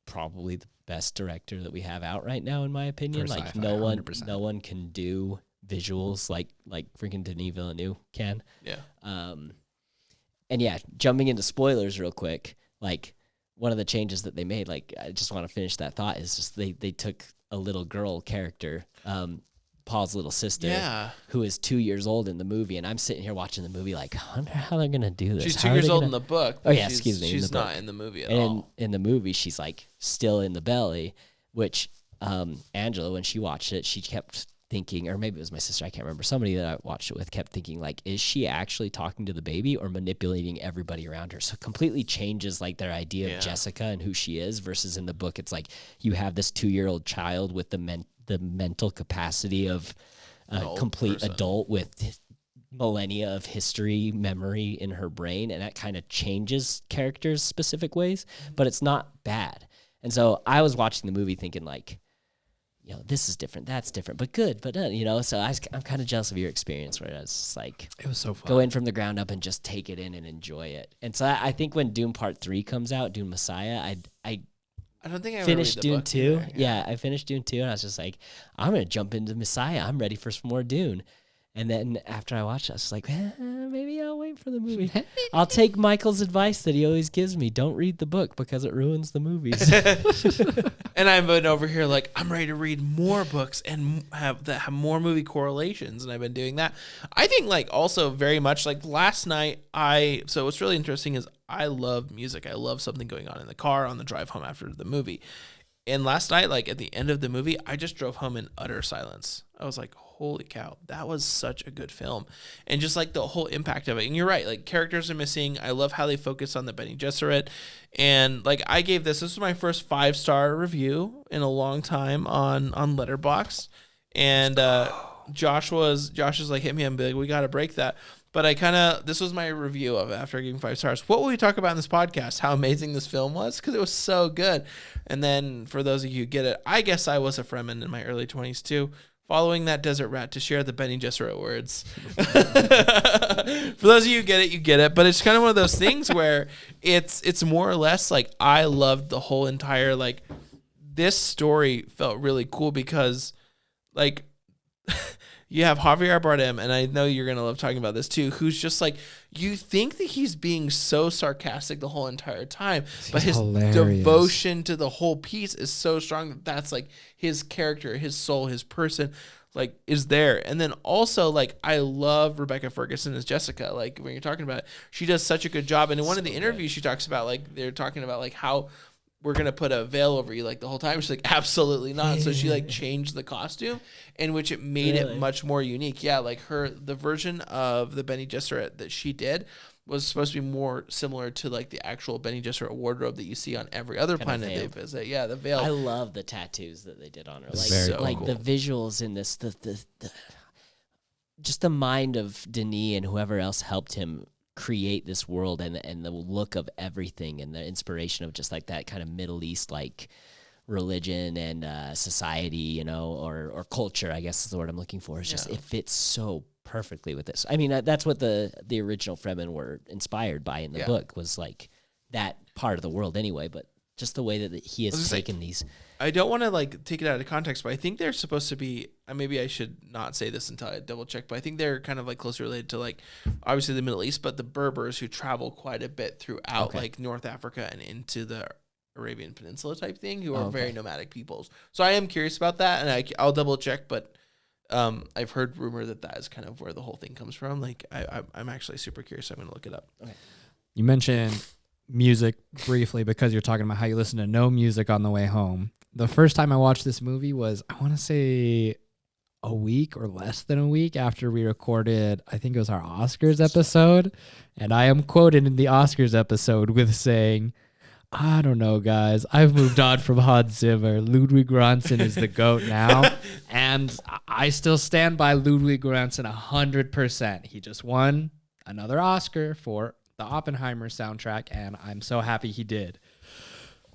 probably the best director that we have out right now, in my opinion. For Like sci-fi, no 100%. one can do visuals like freaking Denis Villeneuve can. Yeah. And yeah, jumping into spoilers real quick, like one of the changes that they made, like I just want to finish that thought, is just they took a little girl character, Paul's little sister, who is 2 years old in the movie, and I'm sitting here watching the movie like, I wonder how they're gonna do this. She's 2 years old in the book. Oh yeah, excuse me. She's not in the movie at all. all. In the movie, she's like still in the belly, which Angela, when she watched it, she kept thinking, or maybe it was my sister, I can't remember, somebody that I watched it with kept thinking, like, is she actually talking to the baby or manipulating everybody around her? So it completely changes like their idea of Jessica and who she is, versus in the book it's like you have this 2-year-old child with the mental capacity of a complete adult with millennia of history memory in her brain, and that kind of changes characters specific ways, but it's not bad. And so I was watching the movie thinking like, this is different, that's different, but good, but so I'm kind of jealous of your experience where I was just like, it was so fun. Go in from the ground up and just take it in and enjoy it. And so I think when Dune Part 3 comes out, Dune Messiah, I don't think I finished Dune 2. Either, yeah, I finished Dune 2, and I was just like, I'm going to jump into Messiah. I'm ready for some more Dune. And then after I watched it, I was like, maybe I'll wait for the movie. I'll take Michael's advice that he always gives me. Don't read the book because it ruins the movies. And I've been over here like, I'm ready to read more books and have more movie correlations. And I've been doing that. I think like also very much like last night, so what's really interesting is I love music. I love something going on in the car on the drive home after the movie. And last night, like at the end of the movie, I just drove home in utter silence. I was like, holy cow, that was such a good film. And just like the whole impact of it. And you're right, like characters are missing. I love how they focus on the Bene Gesserit. And like I gave this was my first 5-star review in a long time on Letterboxd. And Josh is like, hit me up and be like, we got to break that. But this was my review of it after giving 5 stars. What will we talk about in this podcast? How amazing this film was, because it was so good. And then for those of you who get it, I guess I was a Fremen in my early 20s too, following that desert rat to share the Bene Gesserit words. For those of you who get it, you get it. But it's kind of one of those things where it's more or less like I loved the whole entire, like, this story felt really cool because, like, you have Javier Bardem, and I know you're going to love talking about this too, who's just like, you think that he's being so sarcastic the whole entire time, but his devotion to the whole piece is so strong that that's like his character, his soul, his person, like, is there. And then also, like, I love Rebecca Ferguson as Jessica. Like, when you're talking about it, she does such a good job. And in one of the interviews, she talks about, like, they're talking about, like, how we're going to put a veil over you, like, the whole time. She's like, absolutely not. So she, like, changed the costume, in which it made it much more unique. Yeah, like, the version of the Bene Gesserit that she did was supposed to be more similar to, like, the actual Bene Gesserit wardrobe that you see on every other planet they visit. Yeah, the veil. I love the tattoos that they did on her. Like, so like cool. The visuals in this, the just the mind of Denis and whoever else helped him create this world, and the look of everything, and the inspiration of just like that kind of Middle East like religion and society, you know, or culture, I guess is the word I'm looking for. It's just, it fits so perfectly with this. I mean, that's what the original Fremen were inspired by in the book, was like that part of the world anyway, but just the way that he has taken these. I don't want to like take it out of context, but I think they're supposed to be, maybe I should not say this until I double check, but I think they're kind of like closely related to, like, obviously the Middle East, but the Berbers, who travel quite a bit throughout like North Africa and into the Arabian Peninsula type thing, who are very nomadic peoples. So I am curious about that, and I'll double check, but I've heard rumor that is kind of where the whole thing comes from. Like, I'm actually super curious. So I'm going to look it up. Okay. You mentioned music briefly because you're talking about how you listen to no music on the way home. The first time I watched this movie was, I want to say, a week or less than a week after we recorded, I think it was our Oscars episode. And I am quoted in the Oscars episode with saying, I don't know, guys. I've moved on from Hans Zimmer. Ludwig Göransson is the GOAT now. And I still stand by Ludwig Göransson 100%. He just won another Oscar for the Oppenheimer soundtrack, and I'm so happy he did.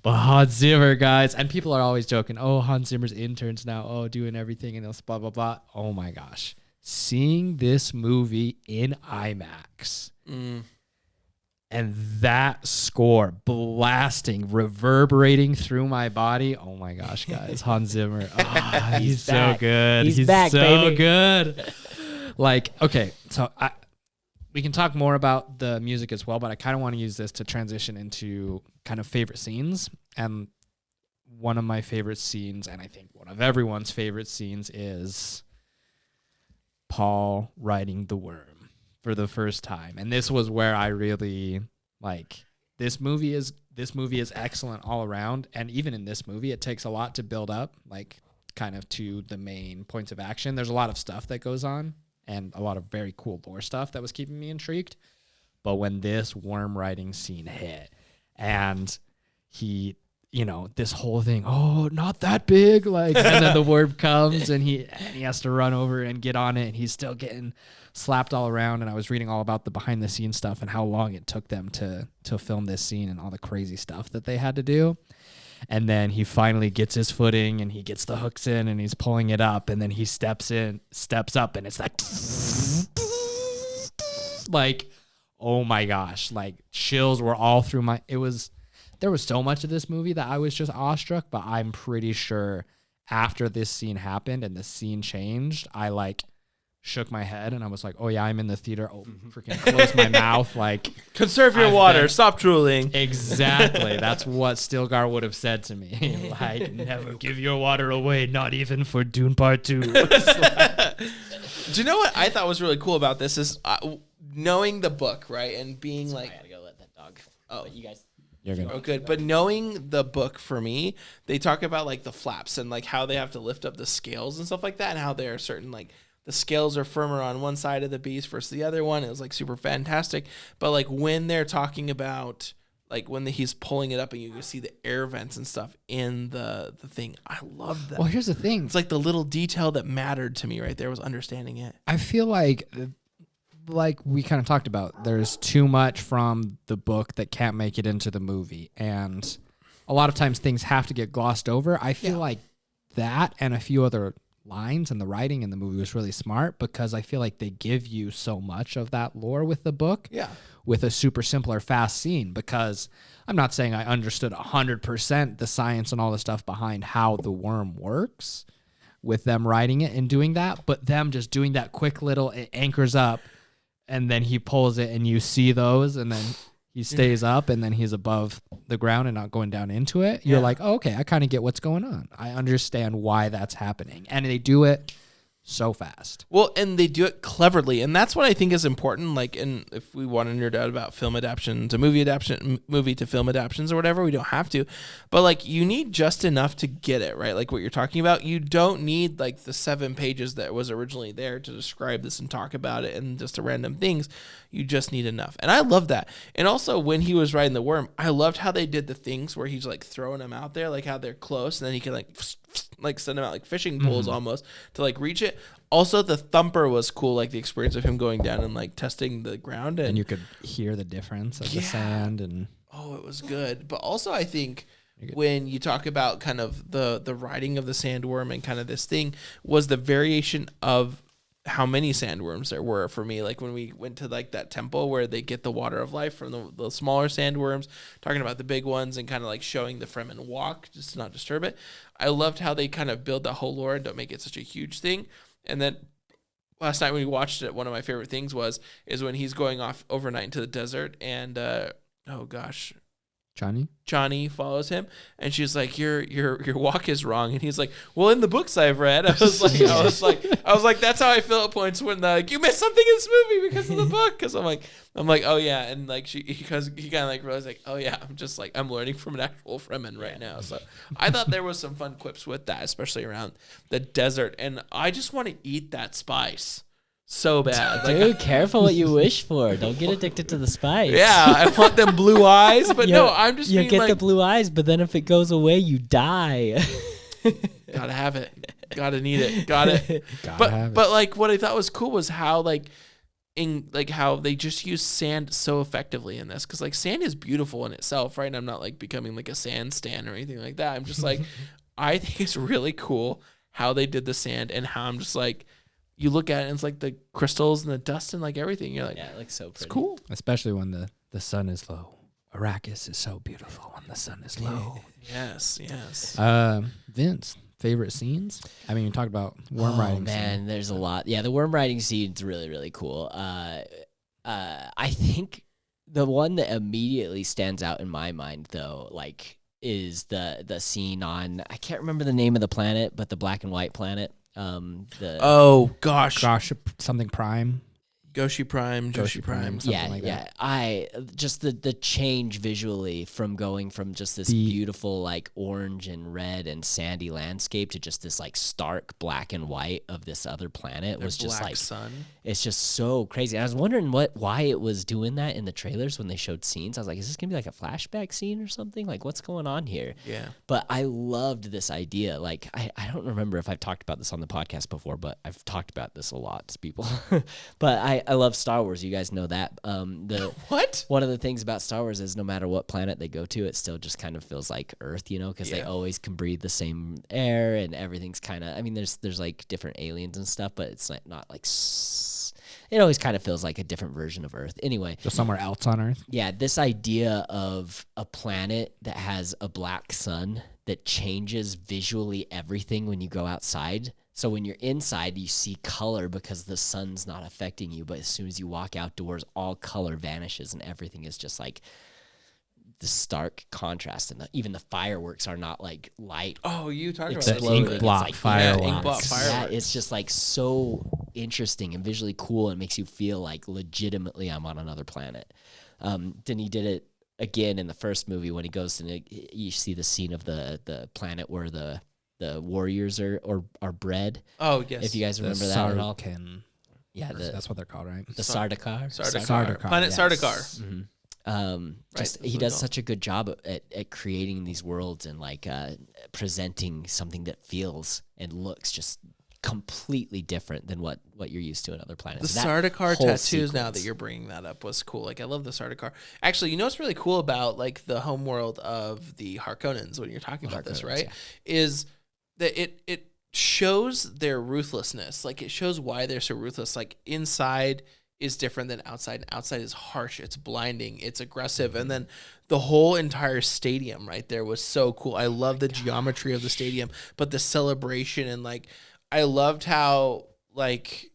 But Hans Zimmer, guys, and people are always joking, oh, Hans Zimmer's interns now, doing everything, and else blah, blah, blah. Oh, my gosh. Seeing this movie in IMAX and that score blasting, reverberating through my body. Oh, my gosh, guys. Hans Zimmer. Oh, he's so good. He's back, so baby. good. Like, okay, so we can talk more about the music as well, but I kind of want to use this to transition into kind of favorite scenes. And one of my favorite scenes, and I think one of everyone's favorite scenes, is Paul riding the worm for the first time. And this was where I really, like, this movie is excellent all around. And even in this movie, it takes a lot to build up, like, kind of to the main points of action. There's a lot of stuff that goes on, and a lot of very cool lore stuff that was keeping me intrigued. But when this worm riding scene hit, and he, you know, this whole thing, oh, not that big, like, and then the worm comes, and he has to run over and get on it, and he's still getting slapped all around. And I was reading all about the behind the scenes stuff and how long it took them to film this scene and all the crazy stuff that they had to do. And then he finally gets his footing, and he gets the hooks in, and he's pulling it up, and then he steps up, and it's like, oh my gosh, like, chills were all through there was so much of this movie that I was just awestruck, but I'm pretty sure after this scene happened and the scene changed, I like shook my head and I was like, oh yeah, I'm in the theater. Oh, freaking close my mouth. Like, conserve your water. Stop drooling. Exactly. That's what Stilgar would have said to me. Like, never give your water away, not even for Dune Part 2. Do you know what I thought was really cool about this is knowing the book, right? And being like, I gotta go let that dog. Oh, but you guys. You're good. Oh, good. But knowing the book, for me, they talk about like the flaps and like how they have to lift up the scales and stuff like that, and how there are certain like the scales are firmer on one side of the beast versus the other one. It was like super fantastic. But like when they're talking about like when he's pulling it up and you can see the air vents and stuff in the thing, I love that. Well, here's the thing. It's like the little detail that mattered to me right there was understanding it. I feel like we kind of talked about, there's too much from the book that can't make it into the movie, and a lot of times things have to get glossed over. I feel like that and a few other lines and the writing in the movie was really smart, because I feel like they give you so much of that lore with the book with a super simple or fast scene. Because I'm not saying I understood 100% the science and all the stuff behind how the worm works with them writing it and doing that, but them just doing that quick little, it anchors up and then he pulls it and you see those, and then he stays up and then he's above the ground and not going down into it. You're like, oh, okay, I kind of get what's going on. I understand why that's happening. And they do it so fast. Well, and they do it cleverly, and that's what I think is important. Like, and if we want to nerd out about film adaptation to movie adaptation, movie to film adaptations or whatever, we don't have to. But like, you need just enough to get it right. Like what you're talking about, you don't need like the 7 pages that was originally there to describe this and talk about it and just the random things. You just need enough, and I love that. And also, when he was riding the worm, I loved how they did the things where he's like throwing them out there, like how they're close, and then he can like send them out like fishing poles almost to like reach it. Also, the thumper was cool, like the experience of him going down and like testing the ground, and you could hear the difference of the sand. And it was good. But also, I think when you talk about kind of the riding of the sandworm and kind of this thing was the variation of how many sandworms there were for me. Like when we went to like that temple where they get the water of life from the smaller sandworms, talking about the big ones and kind of like showing the Fremen walk just to not disturb it. I loved how they kind of build that whole lore and don't make it such a huge thing. And then last night when we watched it, one of my favorite things is when he's going off overnight into the desert and Johnny follows him, and she's like, "Your walk is wrong," and he's like, "Well, in the books I've read," I was like, that's how I feel at points when you missed something in this movie because of the book, because I'm like, oh yeah, and like because he kind of like realized like, oh yeah, I'm learning from an actual Fremen right now. So I thought there was some fun quips with that, especially around the desert, and I just want to eat that spice so bad. Dude, careful what you wish for. Don't get addicted to the spice. Yeah, I want them blue eyes, but no, I'm just you being get like, the blue eyes, but then if it goes away, you die. gotta have it. Gotta need it. Got it. But like what I thought was cool was how how they just use sand so effectively in this, because like sand is beautiful in itself, right? And I'm not like becoming like a sand stan or anything like that. I'm just like, I think it's really cool how they did the sand, and how I'm just like, you look at it and it's like the crystals and the dust and like everything. You're like, yeah, it looks so pretty. It's cool. Especially when the sun is low. Arrakis is so beautiful when the sun is low. Yes. Vince, favorite scenes? I mean, you talked about worm riding. Man, there's a lot. Yeah, the worm riding scene's really, really cool. I think the one that immediately stands out in my mind, though, like, is the scene on, I can't remember the name of the planet, but the black and white planet. Gosh, something Prime. Joshi Prime. Yeah, like that. I just the change visually from going from just this beautiful like orange and red and sandy landscape to just this like stark black and white of this other planet was just like sun. It's just so crazy. And I was wondering why it was doing that in the trailers when they showed scenes. I was like, is this gonna be like a flashback scene or something? Like, what's going on here? Yeah. But I loved this idea. Like, I don't remember if I've talked about this on the podcast before, but I've talked about this a lot to people. But I love Star Wars. You guys know that. What? One of the things about Star Wars is no matter what planet they go to, it still just kind of feels like Earth, you know, because they always can breathe the same air and everything's kind of, I mean, there's like different aliens and stuff, but it's not like, it always kind of feels like a different version of Earth. Anyway. So somewhere else on Earth? Yeah, this idea of a planet that has a black sun that changes visually everything when you go outside. So when you're inside, you see color because the sun's not affecting you. But as soon as you walk outdoors, all color vanishes and everything is just like the stark contrast. And even the fireworks are not like light. Oh, you talked about the ink blot fireworks. Ink blot fireworks. Yeah, it's just like so interesting and visually cool. And makes you feel like legitimately I'm on another planet. Then he did it again in the first movie when he goes and you see the scene of the planet where the the warriors are bred. Oh yes. If you guys The remember that at all. Sarkin. Yeah, That's what they're called, right? the Sardaukar. Sardaukar, Planet yes. Sardaukar. Mhm. that's He what does it's such a good job at creating these worlds and like presenting something that feels and looks just completely different than what you're used to in other planets. The That Sardaukar whole tattoos, now that sequence. you're bringing that up, was cool. Like, I love the Sardaukar. Actually, you know what's really cool about like the homeworld of the Harkonnens when you're talking about this, Harkonnens, right? yeah. Is that it shows their ruthlessness. Like, it shows why they're so ruthless. Like, inside is different than outside. Outside is harsh, it's blinding, it's aggressive, and then the whole entire stadium right there was so cool. I love the geometry of the stadium, but the celebration, and like I loved how like,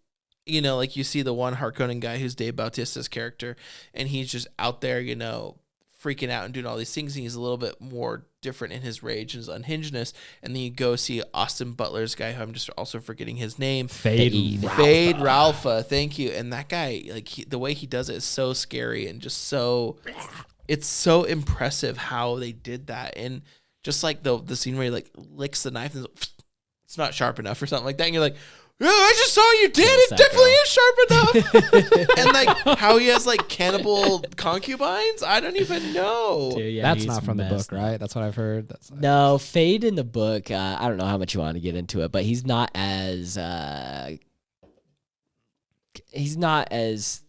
you know, like you see the one Harkonnen guy who's Dave Bautista's character, and he's just out there, you know, freaking out and doing all these things, and he's a little bit more different in his rage and his unhingedness. And then you go see Austin Butler's guy, who I'm just also forgetting his name. Fade Ralpha, thank you. And that guy, like the way he does it is so scary and just so, it's so impressive how they did that. And just like the scene where he like licks the knife and it's not sharp enough or something like that, and you're like, yeah, I just saw you did. It definitely is sharp enough. And like how he has like cannibal concubines, I don't even know. Dude, yeah, That's he's not from the messed book, up. right? That's what I've heard. That's like, No, Fade in the book. I don't know how much you want to get into it, but he's not as.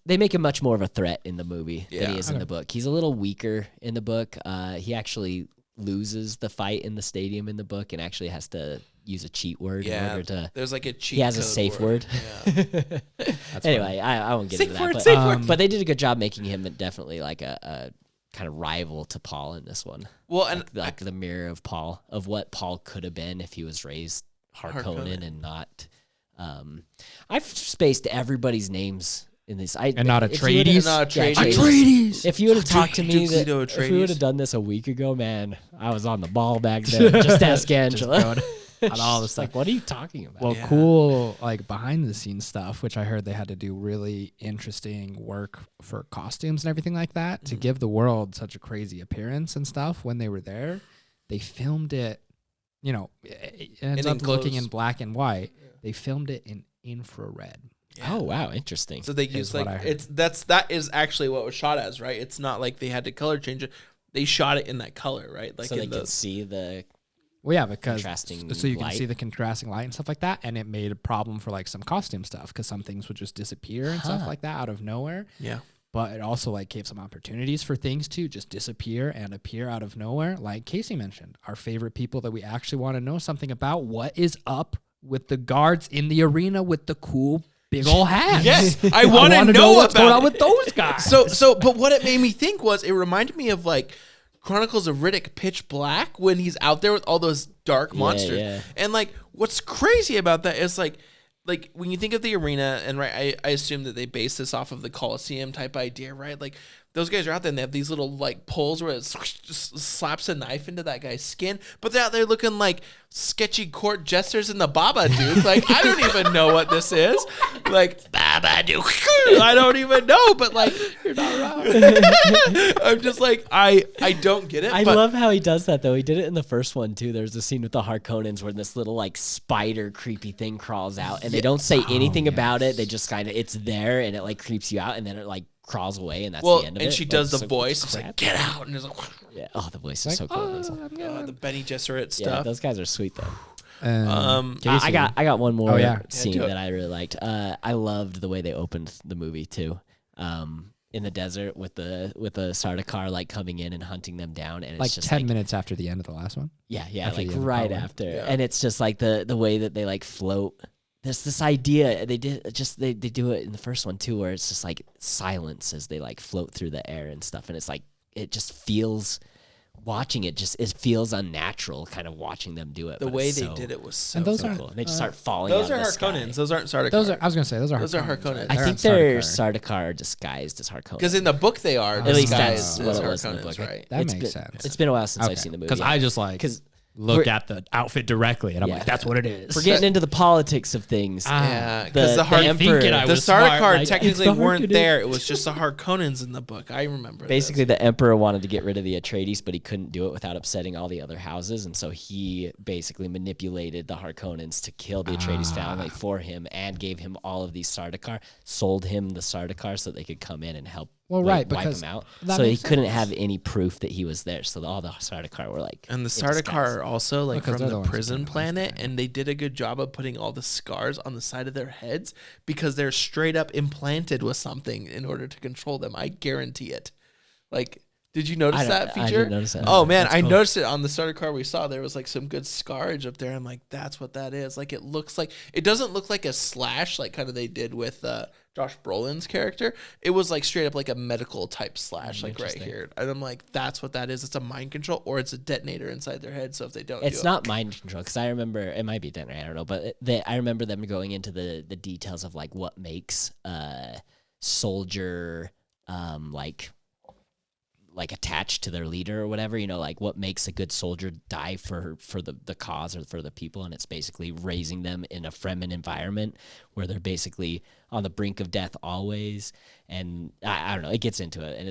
They make him much more of a threat in the movie than he is in the book. He's a little weaker in the book. He actually loses the fight in the stadium in the book and actually has to use a cheat word in order to. There's like a cheat. He has a code safe word. Yeah. Anyway, I won't get Safe into word, that. safe But, word. but they did a good job making him definitely like a kind of rival to Paul in this one. Well, and Like the mirror of Paul, of what Paul could have been if he was raised Harkonnen and not. I've spaced everybody's names in this. And not if you Atreides? would've- Not yeah, Atreides. Atreides! If you would have talked to me, Duke Leto if we Atreides. would have done this a week ago, man, I was on the ball back then. Just ask Angela. on all the She's stuff. like, what are you talking about? Well, Yeah. cool, like behind the scenes stuff, which I heard they had to do really interesting work for costumes and everything like that to give the world such a crazy appearance and stuff when they were there. They filmed it, you know, it ends And up looking in enclosed. black and white. They filmed it in infrared. Yeah. Oh wow, interesting. So they is use what like I heard. that is actually what was shot as, right? It's not like they had to color change it. They shot it in that color, right? Like so they in could see the. Well, yeah, because Contrasting so you can light. see the contrasting light and stuff like that, and it made a problem for like some costume stuff because some things would just disappear and stuff Huh. like that out of nowhere. yeah. But it also like gave some opportunities for things to just disappear and appear out of nowhere. Like Casey mentioned, our favorite people that we actually want to know something about. What is up with the guards in the arena with the cool big old hats? Yes, I want to wanna know what's about going on it. with those guys. But what it made me think was it reminded me of like Chronicles of Riddick Pitch Black when he's out there with all those dark monsters. yeah. And like what's crazy about that is like when you think of the arena, and right, I assume that they base this off of the Colosseum type idea, right? Like those guys are out there and they have these little like poles where it just slaps a knife into that guy's skin, but they're out there looking like sketchy court jesters in the Babadook. Like I don't even know what this is. Like Babadook. I don't even know, but like you're not wrong. I'm just like I don't get it. I but love how he does that though. He did it in the first one too. There's a scene with the Harkonnens where this little like spider creepy thing crawls out, and they don't say anything about it. They just kind of it's there, and it like creeps you out, and then it like crawls away, and that's the end of it. and she Like, does the so voice. It's like crap. get out, and it's like Yeah. Oh, the voice is so cool. in this one. the Benny Gesserit Yeah, stuff. those guys are sweet though. Casey. I got one more Oh, yeah. scene do it. that I really liked. I loved the way they opened the movie too. In the desert with the Sardaukar like coming in and hunting them down, and it's like just 10 like, minutes after the end of the last one. yeah, after like the end, right probably. after, Yeah. and it's just like the way that they like float. There's this idea they do it in the first one too, where it's just like silence as they like float through the air and stuff, and it's like it just feels. Watching it it feels unnatural, kind of watching them do it. The but way it's they so, did it was so And those so are cool. And they just start falling. those out are of the sky. Harkonnens. Those aren't Sardaukar. Those are. I was gonna say those are. Those are Harkonnens, Harkonnens. right? I They're think on they're Sardaukar. Sardaukar disguised as Harkonnen. Because in the book they are At least disguised that's what as it was in the Harkonnens, book. right? That It's makes been- sense. It's been a while since Okay. I've seen the movie. Because I just like because look at the outfit directly, and I'm Yeah. like, that's what it is. We're getting into the politics of things. Yeah, because the emperor, the Sardaukar like, technically it's the weren't Harkonnen. there. It was just the Harkonnens in the book. I remember. Basically, the emperor wanted to get rid of the Atreides, but he couldn't do it without upsetting all the other houses, and so he basically manipulated the Harkonnens to kill the Atreides family for him, and gave him all of these Sardaukar, sold him the Sardaukar so they could come in and help. Wipe because him out. that So he makes couldn't sense. have any proof that he was there. So all the Sardaukar were like, And the in Sardaukar disguise. are also like Because from they're the the ones who prison came to life, planet, and they did a good job of putting all the scars on the side of their heads because they're straight up implanted with something in order to control them. I guarantee it. Like, did you notice that feature? I didn't notice that. Oh man, That's I cool. noticed it on the starter car we saw. There was like some good scarage up there. I'm like, that's what that is. Like, it looks like, it doesn't look like a slash like kind of they did with Josh Brolin's character. It was like straight up like a medical type slash, like right Interesting. here. And I'm like, that's what that is. It's a mind control, or it's a detonator inside their head. So if they don't, It's do not mind control because I remember it might be done. I don't know, but I remember them going into the details of like what makes soldier like attached to their leader or whatever, you know, like what makes a good soldier die for the cause or for the people, and it's basically raising them in a Fremen environment where they're basically on the brink of death always. And I don't know, it gets into it, and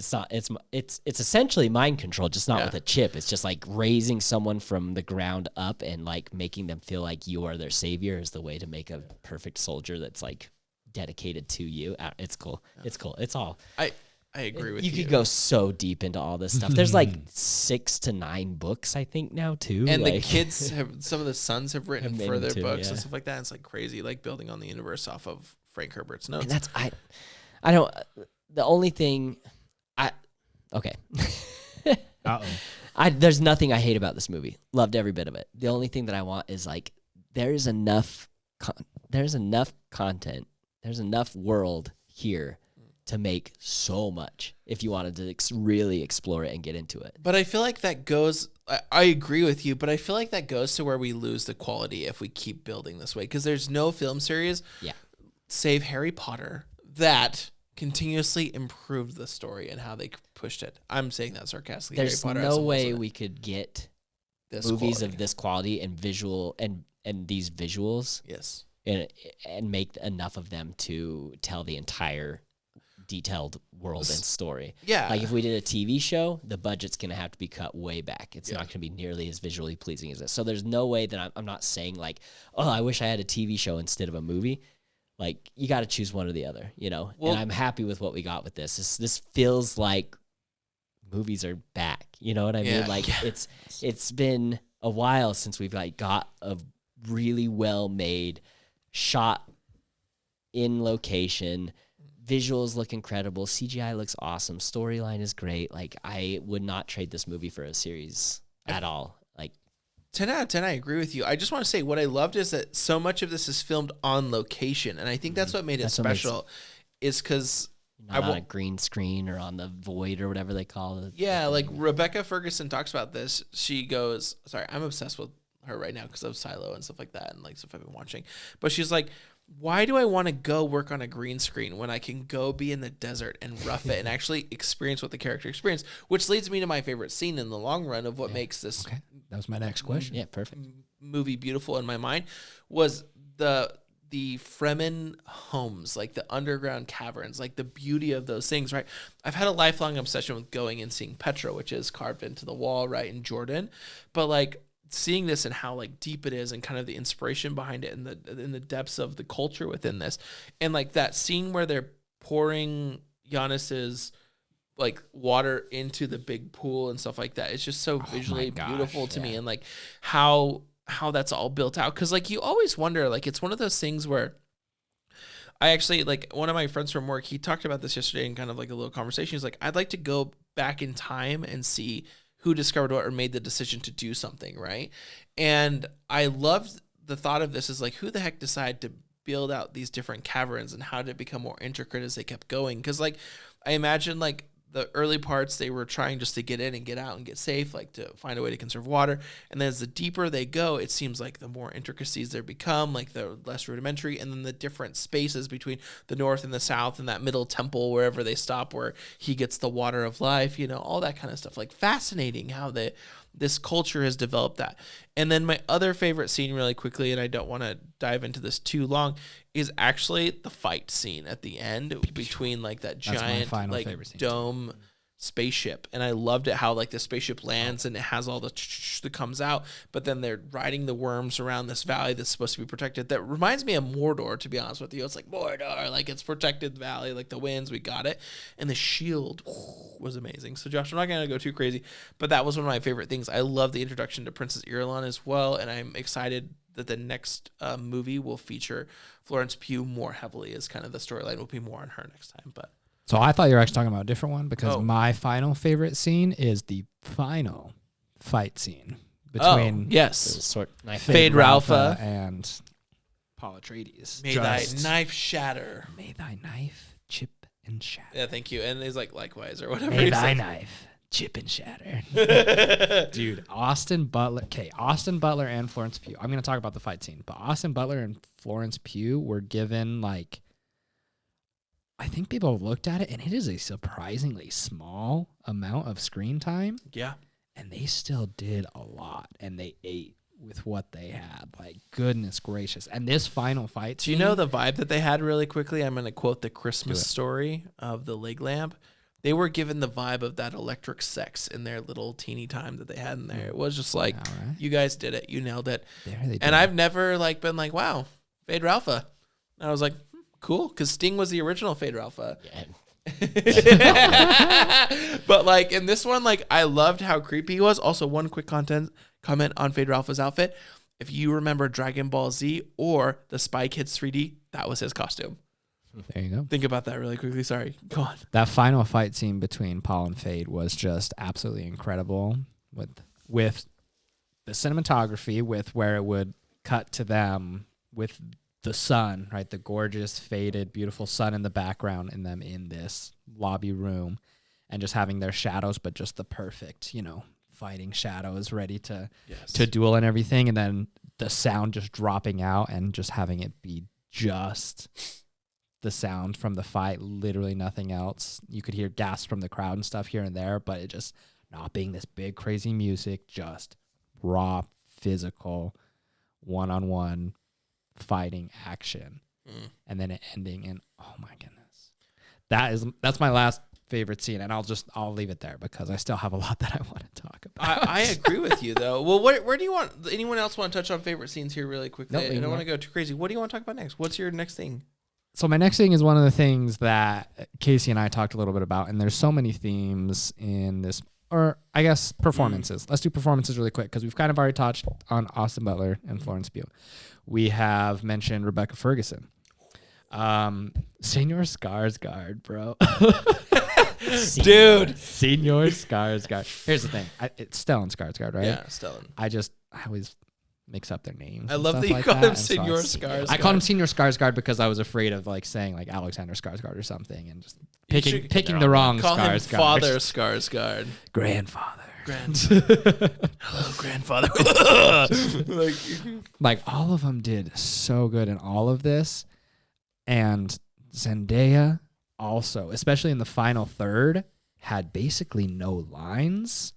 it's essentially mind control, just not with a chip. It's just like raising someone from the ground up and like making them feel like you are their savior is the way to make a perfect soldier that's like dedicated to you. It's cool. It's cool. It's all. I agree with you. You could go so deep into all this stuff. There's like 6 to 9 books, I think, now too. And like, the kids have, some of the sons have written Have made further them too, books yeah. and stuff like that. It's like crazy, like building on the universe off of Frank Herbert's notes. and that's I don't. The only thing okay. There's nothing I hate about this movie. Loved every bit of it. The only thing that I want is like there's enough content. There's enough world here to make so much if you wanted to really explore it and get into it. But I feel like that goes, I agree with you, but I feel like that goes to where we lose the quality if we keep building this way. Because there's no film series, save Harry Potter, that continuously improved the story and how they pushed it. I'm saying that sarcastically. There's Harry Potter has no the most way of it. we could get This movies quality. of this quality and visual and these visuals Yes. and make enough of them to tell the entire detailed world and story. Yeah. Like if we did a TV show, the budget's going to have to be cut way back. It's not going to be nearly as visually pleasing as this. So there's no way that I'm not saying like, oh, I wish I had a TV show instead of a movie. Like you got to choose one or the other, you know? Well, and I'm happy with what we got with this. This feels like movies are back. You know what I mean? Like it's been a while since we've like got a really well made shot in location. Visuals look incredible. CGI looks awesome. Storyline is great. Like I would not trade this movie for a series at all. Like 10 out of 10, I agree with you. I just want to say what I loved is that so much of this is filmed on location. And I think that's what made it That's what makes special is because not on a green screen or on the void or whatever they call it. yeah, like Rebecca Ferguson talks about this. She goes, sorry, I'm obsessed with her right now because of Silo and stuff like that and like stuff I've been watching. But she's like, why do I want to go work on a green screen when I can go be in the desert and rough it and actually experience what the character experienced? Which leads me to my favorite scene in the long run of what makes this That was my next question. Yeah, perfect. movie beautiful in my mind was the Fremen homes, like the underground caverns, like the beauty of those things, right? I've had a lifelong obsession with going and seeing Petra, which is carved into the wall, right, in Jordan. But like seeing this and how like deep it is and kind of the inspiration behind it and the depths of the culture within this. And like that scene where they're pouring Giannis's like water into the big pool and stuff like that. It's just so visually beautiful to me. And like how that's all built out. Cause like you always wonder, like it's one of those things where I actually like one of my friends from work, he talked about this yesterday in kind of like a little conversation. He's like, I'd like to go back in time and see who discovered what or made the decision to do something, right? And I loved the thought of this is like, who the heck decided to build out these different caverns and how did it become more intricate as they kept going? Because like, I imagine like the early parts, they were trying just to get in and get out and get safe, like to find a way to conserve water. And then as the deeper they go, it seems like the more intricacies there become, like the less rudimentary. And then the different spaces between the north and the south and that middle temple, wherever they stop, where he gets the water of life, you know, all that kind of stuff. Like fascinating how this culture has developed that. And then my other favorite scene really quickly, and I don't want to dive into this too long, is actually the fight scene at the end between like that giant like dome spaceship. And I loved it how like the spaceship lands and it has all the that comes out, but then they're riding the worms around this valley that's supposed to be protected. That reminds me of Mordor, to be honest with you. It's like Mordor, like it's protected valley, like the winds, we got it. And the shield was amazing. So Josh, I'm not gonna go too crazy, but that was one of my favorite things. I love the introduction to Princess Irulan as well, and I'm excited that the next movie will feature Florence Pugh more heavily, as kind of the storyline will be more on her next time. But so I thought you were actually talking about a different one, because my final favorite scene is the final fight scene between Fade Ralpha and Paul Atreides. May thy knife shatter. May thy knife chip and shatter. Yeah, thank you. And he's like, likewise, or whatever. May thy knife chip and shatter. Dude, Austin Butler and Florence Pugh. I'm going to talk about the fight scene, but Austin Butler and Florence Pugh were given like, I think people have looked at it, and it is a surprisingly small amount of screen time. Yeah. And they still did a lot, and they ate with what they had. Like, goodness gracious. And this final fight scene. Do you know the vibe that they had really quickly? I'm going to quote the Christmas story of the leg lamp. They were given the vibe of that electric sex in their little teeny time that they had in there. It was just like, you guys did it. You nailed it. And I've never like been like, wow, Fade Ralpha. And I was like, cool, because Sting was the original Fade Ralpha. Yeah. But like in this one, like I loved how creepy he was. Also, one quick comment on Fade Ralpha's outfit. If you remember Dragon Ball Z or the Spy Kids 3D, that was his costume. There you go. Think about that really quickly. Sorry. Go on. That final fight scene between Paul and Fade was just absolutely incredible with the cinematography, with where it would cut to them with the sun, right? The gorgeous, faded, beautiful sun in the background, and them in this lobby room, and just having their shadows, but just the perfect, fighting shadows ready to duel and everything. And then the sound just dropping out and just having it be just the sound from the fight, literally nothing else. You could hear gasps from the crowd and stuff here and there, but it just not being this big, crazy music, just raw, physical, one-on-one fighting action, and then it ending in, oh my goodness, that's my last favorite scene, and I'll leave it there because I still have a lot that I want to talk about. I agree with you though. Well, where do you want, anyone else want to touch on favorite scenes here really quickly? Nope, I don't want to go too crazy. What do you want to talk about next? What's your next thing? So my next thing is one of the things that Casey and I talked a little bit about, and there's so many themes in this, or I guess performances. Let's do performances really quick because we've kind of already touched on Austin Butler and Florence Pugh. We have mentioned Rebecca Ferguson. Senor Skarsgård, bro. Dude. Senor Skarsgård. Here's the thing. It's Stellan Skarsgård, right? Yeah, Stellan. I always mix up their names. I love that you call him Senor Skarsgård. I called him Senor Skarsgård because I was afraid of like saying like Alexander Skarsgård or something, and just picking the wrong Skarsgård. Call him Father Skarsgård. Grandfather. Hello, grandfather. like all of them did so good in all of this, and Zendaya also, especially in the final third, had basically no lines,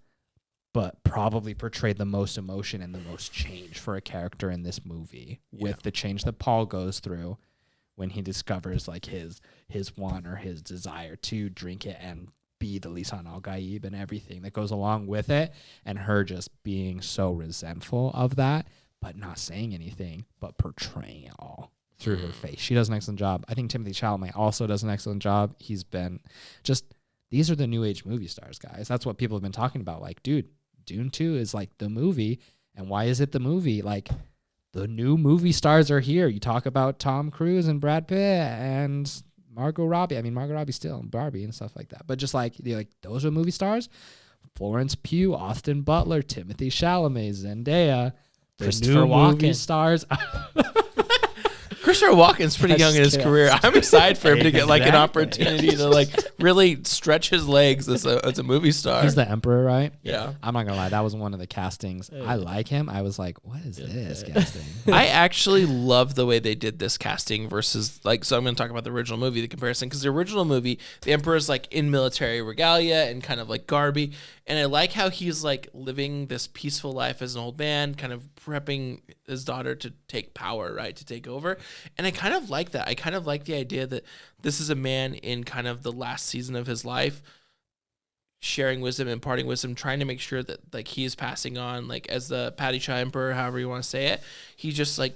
but probably portrayed the most emotion and the most change for a character in this movie, with the change that Paul goes through when he discovers like his want or his desire to drink it and be the Lisan al-Gaib and everything that goes along with it, and her just being so resentful of that, but not saying anything, but portraying it all through her face. She does an excellent job. I think Timothée Chalamet also does an excellent job. He's been these are the new age movie stars, guys. That's what people have been talking about. Like, dude, Dune 2 is like the movie. And why is it the movie? Like, the new movie stars are here. You talk about Tom Cruise and Brad Pitt and Margot Robbie. I mean, Margot Robbie's still in Barbie and stuff like that. But just like those are movie stars. Florence Pugh, Austin Butler, Timothée Chalamet, Zendaya, the new movie stars. Christopher Walken's pretty young in his career. I'm excited for him to get like an opportunity to like really stretch his legs as a movie star. He's the Emperor, right? Yeah. I'm not gonna lie, that was one of the castings. I like him. I was like, what is this casting? I actually love the way they did this casting versus so I'm gonna talk about the original movie, the comparison, because the original movie, the Emperor's like in military regalia and kind of like garby, And I like how he's like living this peaceful life as an old man, kind of prepping his daughter to take power, right, to take over. And I kind of like that. I kind of like the idea that this is a man in kind of the last season of his life, sharing wisdom, imparting wisdom, trying to make sure that like he is passing on, like as the Paddy Chai Emperor, however you want to say it. He just like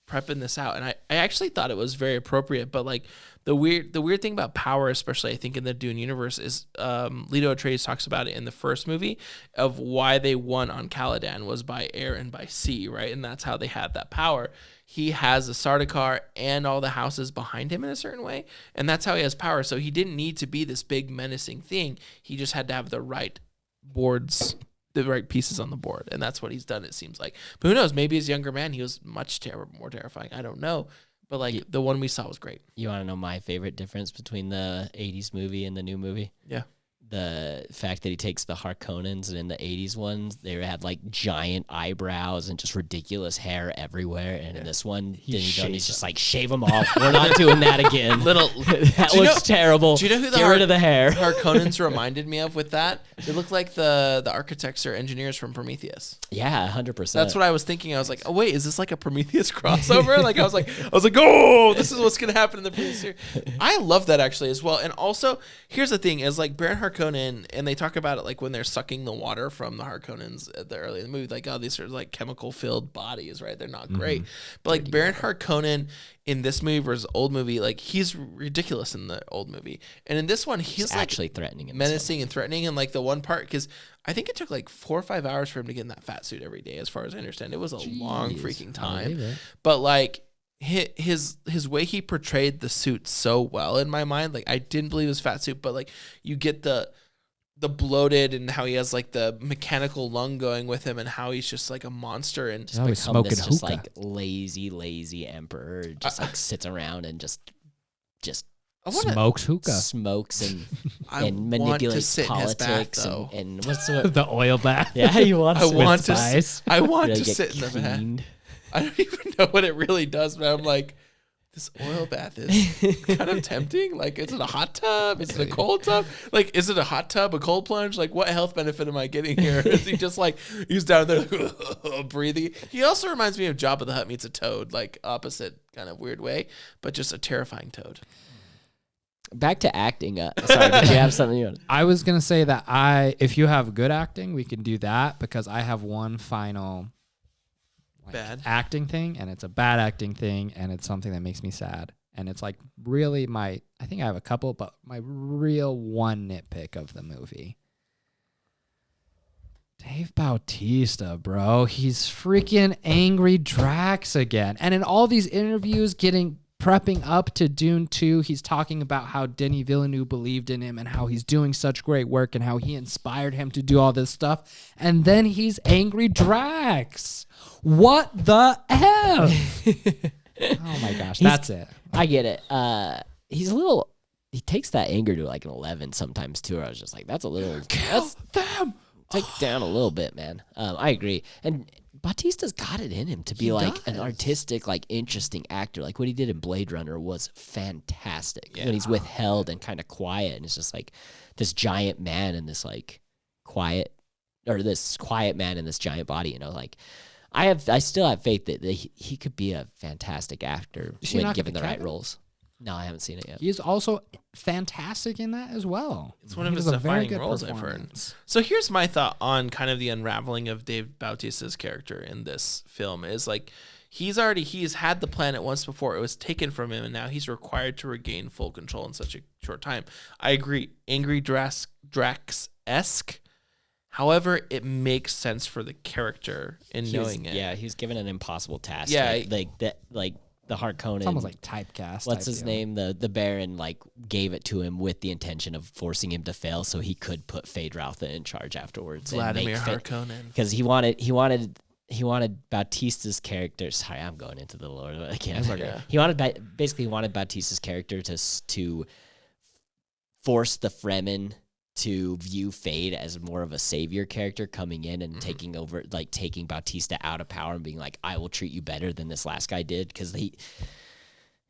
prepping this out. And I actually thought it was very appropriate, but like the weird thing about power, especially I think in the Dune universe, is Leto Atreides talks about it in the first movie of why they won on Caladan was by air and by sea, right? And that's how they had that power. He has the Sardaukar and all the houses behind him in a certain way, and that's how he has power. So he didn't need to be this big menacing thing. He just had to have the right boards, the right pieces on the board, and that's what he's done, it seems like. But who knows? Maybe as a younger man, he was much more terrifying. I don't know. But like the one we saw was great. You want to know my favorite difference between the 80s movie and the new movie? Yeah. The fact that he takes the Harkonnens, and in the 80s ones, they had like giant eyebrows and just ridiculous hair everywhere. And in this one, he's just like, shave them off. We're not doing that again. That looks terrible. Do you know who Get rid of the hair? Harkonnens reminded me of with that? They look like the architects or engineers from Prometheus. Yeah, 100%. That's what I was thinking. I was like, oh wait, is this like a Prometheus crossover? Like I was like, oh, this is what's gonna happen in the Prometheus series. I love that actually as well. And also, here's the thing: is like Baron Harkonnen, and they talk about it like when they're sucking the water from the Harkonnens at the early in the movie, like, oh, these are like chemical filled bodies, right? They're not great. But like Baron Harkonnen in this movie versus old movie, like he's ridiculous in the old movie, and in this one he's like actually threatening, menacing and threatening. And like the one part, because I think it took like 4 or 5 hours for him to get in that fat suit every day, as far as I understand. It was a long freaking time, but like his way he portrayed the suit so well in my mind. Like I didn't believe it was fat suit, but like you get the bloated and how he has like the mechanical lung going with him, and how he's just like a monster and just become smoking this just like lazy emperor, just like sits around and just smokes hookah, smokes and manipulates politics and what's the oil bath. Yeah, you want? I want to sit in the bath. I don't even know what it really does, but I'm like, this oil bath is kind of tempting. Like, is it a hot tub? Is it a cold tub? Like, is it a hot tub, a cold plunge? Like, what health benefit am I getting here? Is he just like, he's down there like, breathing? He also reminds me of Jabba the Hutt meets a toad, like opposite kind of weird way, but just a terrifying toad. Back to acting. Sorry, did you have something you want? I was going to say that if you have good acting, we can do that, because I have one final bad acting thing, and it's a bad acting thing, and it's something that makes me sad, and it's like really I think I have a couple, but my real one nitpick of the movie, Dave Bautista, bro, he's freaking angry Drax again. And in all these interviews prepping up to Dune 2, he's talking about how Denis Villeneuve believed in him and how he's doing such great work and how he inspired him to do all this stuff. And then he's angry Drax. What the F? Oh my gosh, that's it. I get it. He takes that anger to like an 11 sometimes too. I was just like, that's a little, take down a little bit, man. I agree. And Bautista's got it in him to be an artistic, like interesting actor. Like what he did in Blade Runner was fantastic. Yeah. When he's withheld and kind of quiet, and it's just like this giant man and this like quiet man in this giant body. You know, like I still have faith that he could be a fantastic actor when given the right roles. No, I haven't seen it yet. He's also fantastic in that as well. It's one of his defining roles, I've heard. So here's my thought on kind of the unraveling of Dave Bautista's character in this film is like he's had the planet once before. It was taken from him, and now he's required to regain full control in such a short time. I agree. Angry Drax-esque. However, it makes sense for the character in knowing it. Yeah, he's given an impossible task. Yeah, like the Harkonnen. It's almost like typecast. What's his name? The Baron like gave it to him with the intention of forcing him to fail, so he could put Phaedra in charge afterwards. Vladimir Harkonnen, because he wanted Bautista's character. Sorry, I'm going into the lore. I can't. Yeah. He wanted Bautista's character to force the Fremen to view Fade as more of a savior character coming in and taking over, like taking Bautista out of power and being like, I will treat you better than this last guy did. Because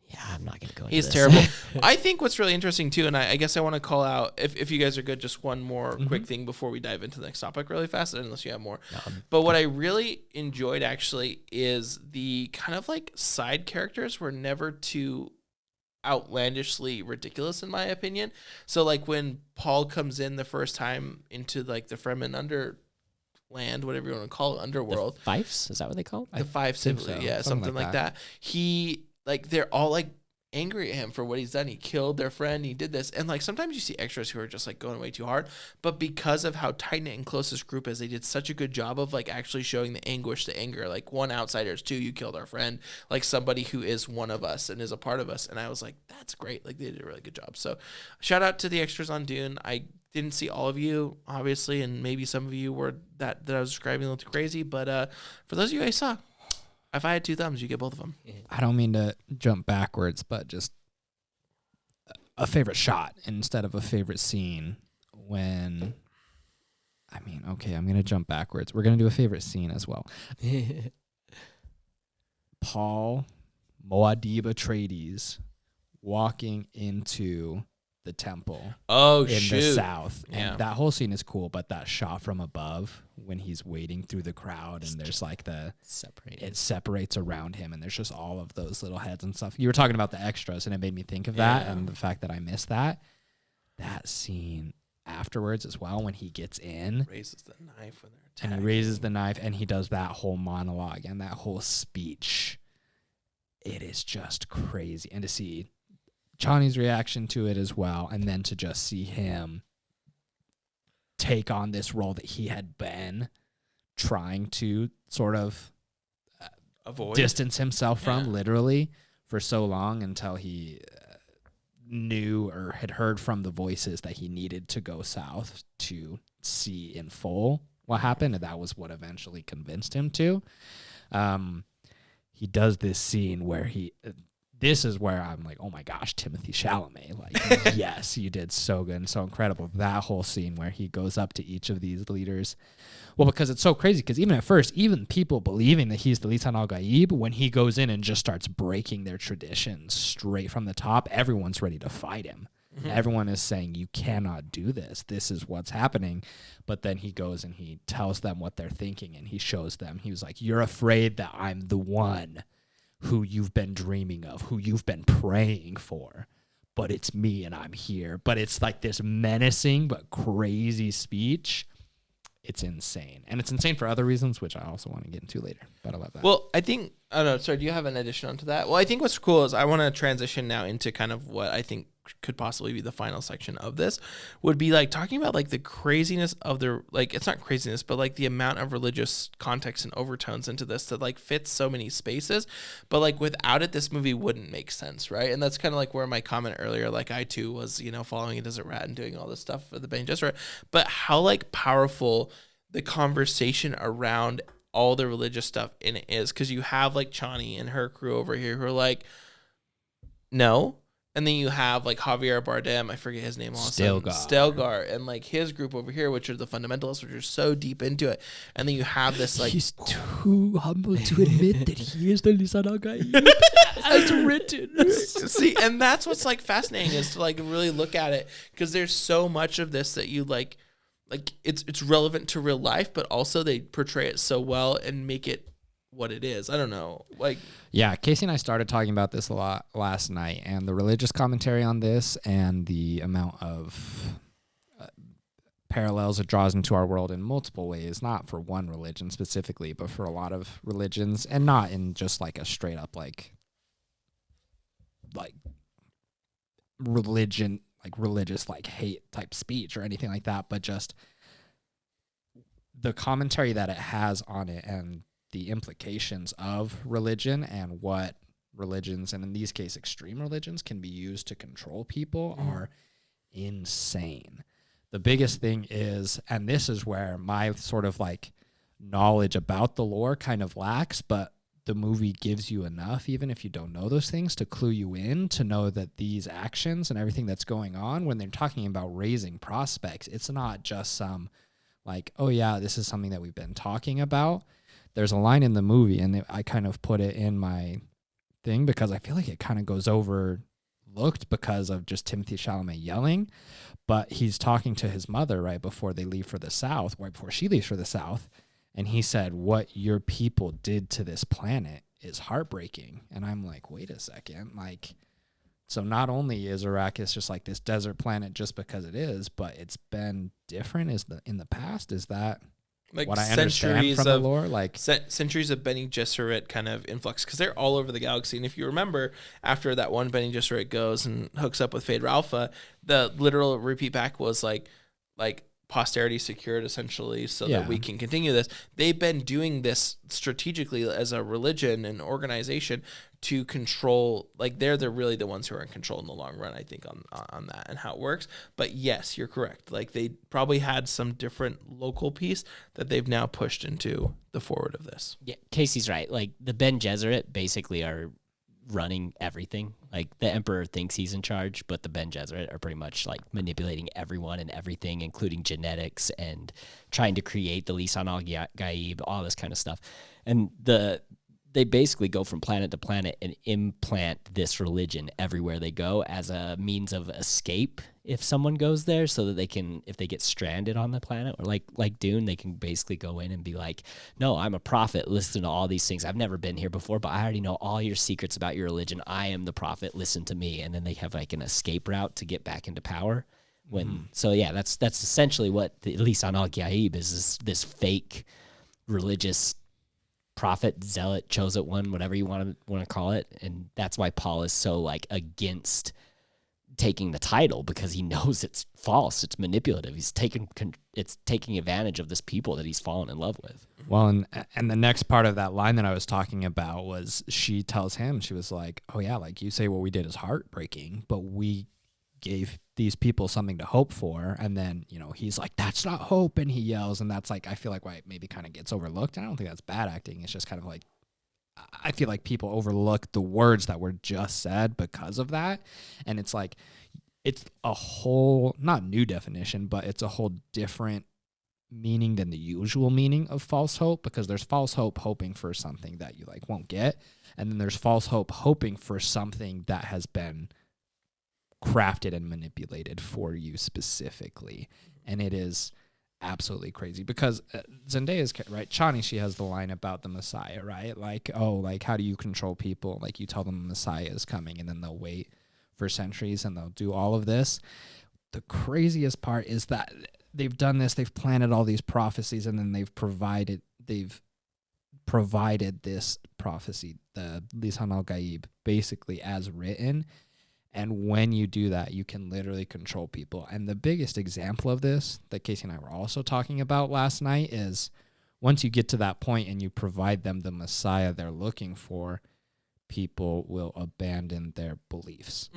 Yeah, I'm not gonna go into He's this. terrible. I think what's really interesting too, and I guess I want to call out, if you guys are good, just one more quick thing before we dive into the next topic really fast, unless you have more. But what I really enjoyed actually is the kind of like side characters were never too outlandishly ridiculous in my opinion. So like when Paul comes in the first time into like the Fremen Underland, whatever you want to call it, underworld. The Fifes? Is that what they call it? The Five think simply, so. yeah, something like that. He like they're all like angry at him for what he's done. He killed their friend. He did this, and like sometimes you see extras who are just like going way too hard. But because of how tight knit and close this group is, they did such a good job of like actually showing the anguish, the anger. Like one outsiders, two, you killed our friend. Like somebody who is one of us and is a part of us. And I was like, that's great. Like they did a really good job. So shout out to the extras on Dune. I didn't see all of you, obviously, and maybe some of you were that I was describing a little too crazy. But for those of you I saw, if I had 2 thumbs, you get both of them. I don't mean to jump backwards, but just a favorite shot instead of a favorite scene when... I mean, okay, I'm going to jump backwards. We're going to do a favorite scene as well. Paul Muad'Dib Atreides walking into the temple Oh, in shoot. the south. Yeah. And that whole scene is cool, but that shot from above when he's wading through the crowd and there's like it separates around him and there's just all of those little heads and stuff. You were talking about the extras and it made me think of that and the fact that I missed that. That scene afterwards as well when he gets in. Raises the knife when they're And attacking. he raises the knife and he does that whole monologue and that whole speech. It is just crazy. And to see Chani's reaction to it as well, and then to just see him take on this role that he had been trying to sort of Avoid. distance himself from, literally, for so long until he knew or had heard from the voices that he needed to go south to see in full what happened, and that was what eventually convinced him to. He does this scene where this is where I'm like, oh my gosh, Timothée Chalamet. Like, yes, you did so good and so incredible. That whole scene where he goes up to each of these leaders. Well, because it's so crazy, because even at first, even people believing that he's the Lisan al-Gaib, when he goes in and just starts breaking their traditions straight from the top, everyone's ready to fight him. Mm-hmm. Everyone is saying, you cannot do this. This is what's happening. But then he goes and he tells them what they're thinking, and he shows them. He was like, you're afraid that I'm the one who you've been dreaming of, who you've been praying for, but it's me and I'm here. But it's like this menacing but crazy speech. It's insane. And it's insane for other reasons, which I also want to get into later. But I love that. Well, I think, I don't know, sorry, do you have an addition onto that? Well, I think what's cool is I want to transition now into kind of what I think could possibly be the final section of this, would be like talking about like the craziness of the, like, it's not craziness, but like the amount of religious context and overtones into this that like fits so many spaces, but like without it, this movie wouldn't make sense, right? And that's kind of like where my comment earlier, like I too was, you know, following it as a rat and doing all this stuff for the Bene Gesserit, but how like powerful the conversation around all the religious stuff in it is, because you have like Chani and her crew over here who are like, no. And then you have like Javier Bardem, I forget his name also. Stelgar, and like his group over here, which are the fundamentalists, which are so deep into it. And then you have this like, he's too humble to admit that he is the Lisan al-Gaib as written. See, and that's what's like fascinating, is to like really look at it, because there's so much of this that you like it's relevant to real life, but also they portray it so well and make it what it is. I don't know. Like, yeah, Casey and I started talking about this a lot last night, and the religious commentary on this and the amount of parallels it draws into our world in multiple ways, not for one religion specifically, but for a lot of religions, and not in just like a straight up like religion, like religious like hate type speech or anything like that, but just the commentary that it has on it and the implications of religion and what religions, and in these cases extreme religions, can be used to control people are insane. The biggest thing is, and this is where my sort of like knowledge about the lore kind of lacks, but the movie gives you enough, even if you don't know those things, to clue you in, to know that these actions and everything that's going on, when they're talking about raising prospects, it's not just some like, oh yeah, this is something that we've been talking about. There's a line in the movie, and I kind of put it in my thing because I feel like it kind of goes overlooked because of just Timothy Chalamet yelling. But he's talking to his mother right before they leave for the South, right before she leaves for the South. And he said, what your people did to this planet is heartbreaking. And I'm like, wait a second. Like, so not only is Arrakis just like this desert planet just because it is, but it's been different in the past. Is that like what I understand from the lore? Like centuries of Bene Gesserit kind of influx, because they're all over the galaxy. And if you remember, after that one Bene Gesserit goes and hooks up with Fade Ralpha, the literal repeat back was like posterity secured, essentially, so that we can continue this. They've been doing this strategically as a religion and organization to control, like they're really the ones who are in control in the long run, I think, on that and how it works. But yes, you're correct. Like they probably had some different local piece that they've now pushed into the forward of this. Yeah, Casey's right. Like the Ben Gesserit basically are running everything. Like the Emperor thinks he's in charge, but the Ben Gesserit are pretty much like manipulating everyone and everything, including genetics and trying to create the Lisan al-Gaib, all this kind of stuff. And they basically go from planet to planet and implant this religion everywhere they go as a means of escape if someone goes there, so that they can, if they get stranded on the planet, or like Dune, they can basically go in and be like, no, I'm a prophet, listen to all these things. I've never been here before, but I already know all your secrets about your religion. I am the prophet, listen to me. And then they have like an escape route to get back into power. So yeah, that's essentially what the Lisan al-Gaib is, this fake religious prophet, zealot, chosen one, whatever you want to call it. And that's why Paul is so like against taking the title, because he knows it's false, it's manipulative. It's taking advantage of this people that he's fallen in love with. Well, and the next part of that line that I was talking about was she tells him, she was like, oh yeah, like you say what we did is heartbreaking, but we gave these people something to hope for. And then, you know, he's like, that's not hope, and he yells, and that's like, I feel like why it maybe kind of gets overlooked. I don't think that's bad acting. It's just kind of like, I feel like people overlook the words that were just said because of that. And it's like, it's a whole, not new definition, but it's a whole different meaning than the usual meaning of false hope, because there's false hope hoping for something that you like won't get. And then there's false hope hoping for something that has been crafted and manipulated for you specifically. And it is absolutely crazy because Zendaya's right. Chani, she has the line about the Messiah, right? Like, oh, like how do you control people? Like you tell them the Messiah is coming, and then they'll wait for centuries and they'll do all of this. The craziest part is that they've done this. They've planted all these prophecies, and then they've provided this prophecy, the Lisan al-Gaib, basically as written. And when you do that, you can literally control people. And the biggest example of this that Casey and I were also talking about last night is once you get to that point and you provide them the Messiah they're looking for, people will abandon their beliefs,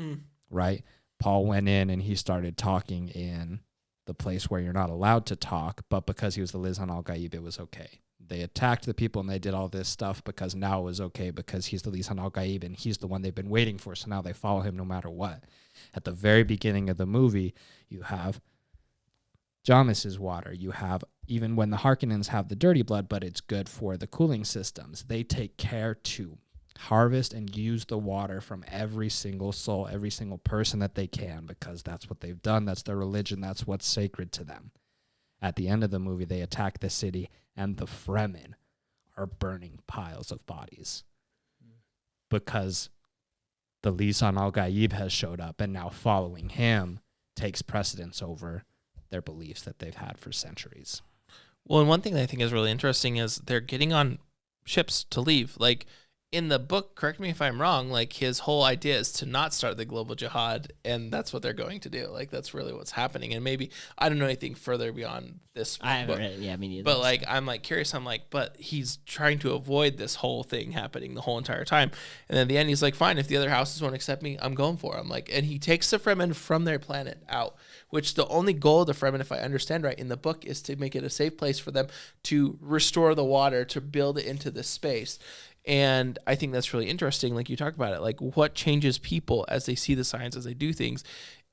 right? Paul went in and he started talking in the place where you're not allowed to talk, but because he was the Lisan al-Gaib, it was okay. They attacked the people and they did all this stuff because now it was okay because he's the Lisan al-Gaib and he's the one they've been waiting for. So now they follow him no matter what. At the very beginning of the movie, you have Jamis' water. You have, even when the Harkonnens have the dirty blood, but it's good for the cooling systems, they take care to harvest and use the water from every single soul, every single person that they can, because that's what they've done. That's their religion. That's what's sacred to them. At the end of the movie, they attack the city, and the Fremen are burning piles of bodies because the Lisan al-Gaib has showed up, and now following him takes precedence over their beliefs that they've had for centuries. Well, and one thing that I think is really interesting is they're getting on ships to leave. Like, in the book, correct me if I'm wrong, like his whole idea is to not start the global jihad, and that's what they're going to do. Like that's really what's happening. And maybe I don't know anything further beyond this. I haven't read it. Yeah, me neither. But like I'm like curious. I'm like, but he's trying to avoid this whole thing happening the whole entire time. And then at the end, he's like, fine, if the other houses won't accept me, I'm going for it. I'm like, and he takes the Fremen from their planet out, which the only goal of the Fremen, if I understand right, in the book is to make it a safe place for them to restore the water, to build it into this space. And I think that's really interesting. Like you talk about it, like what changes people as they see the signs, as they do things.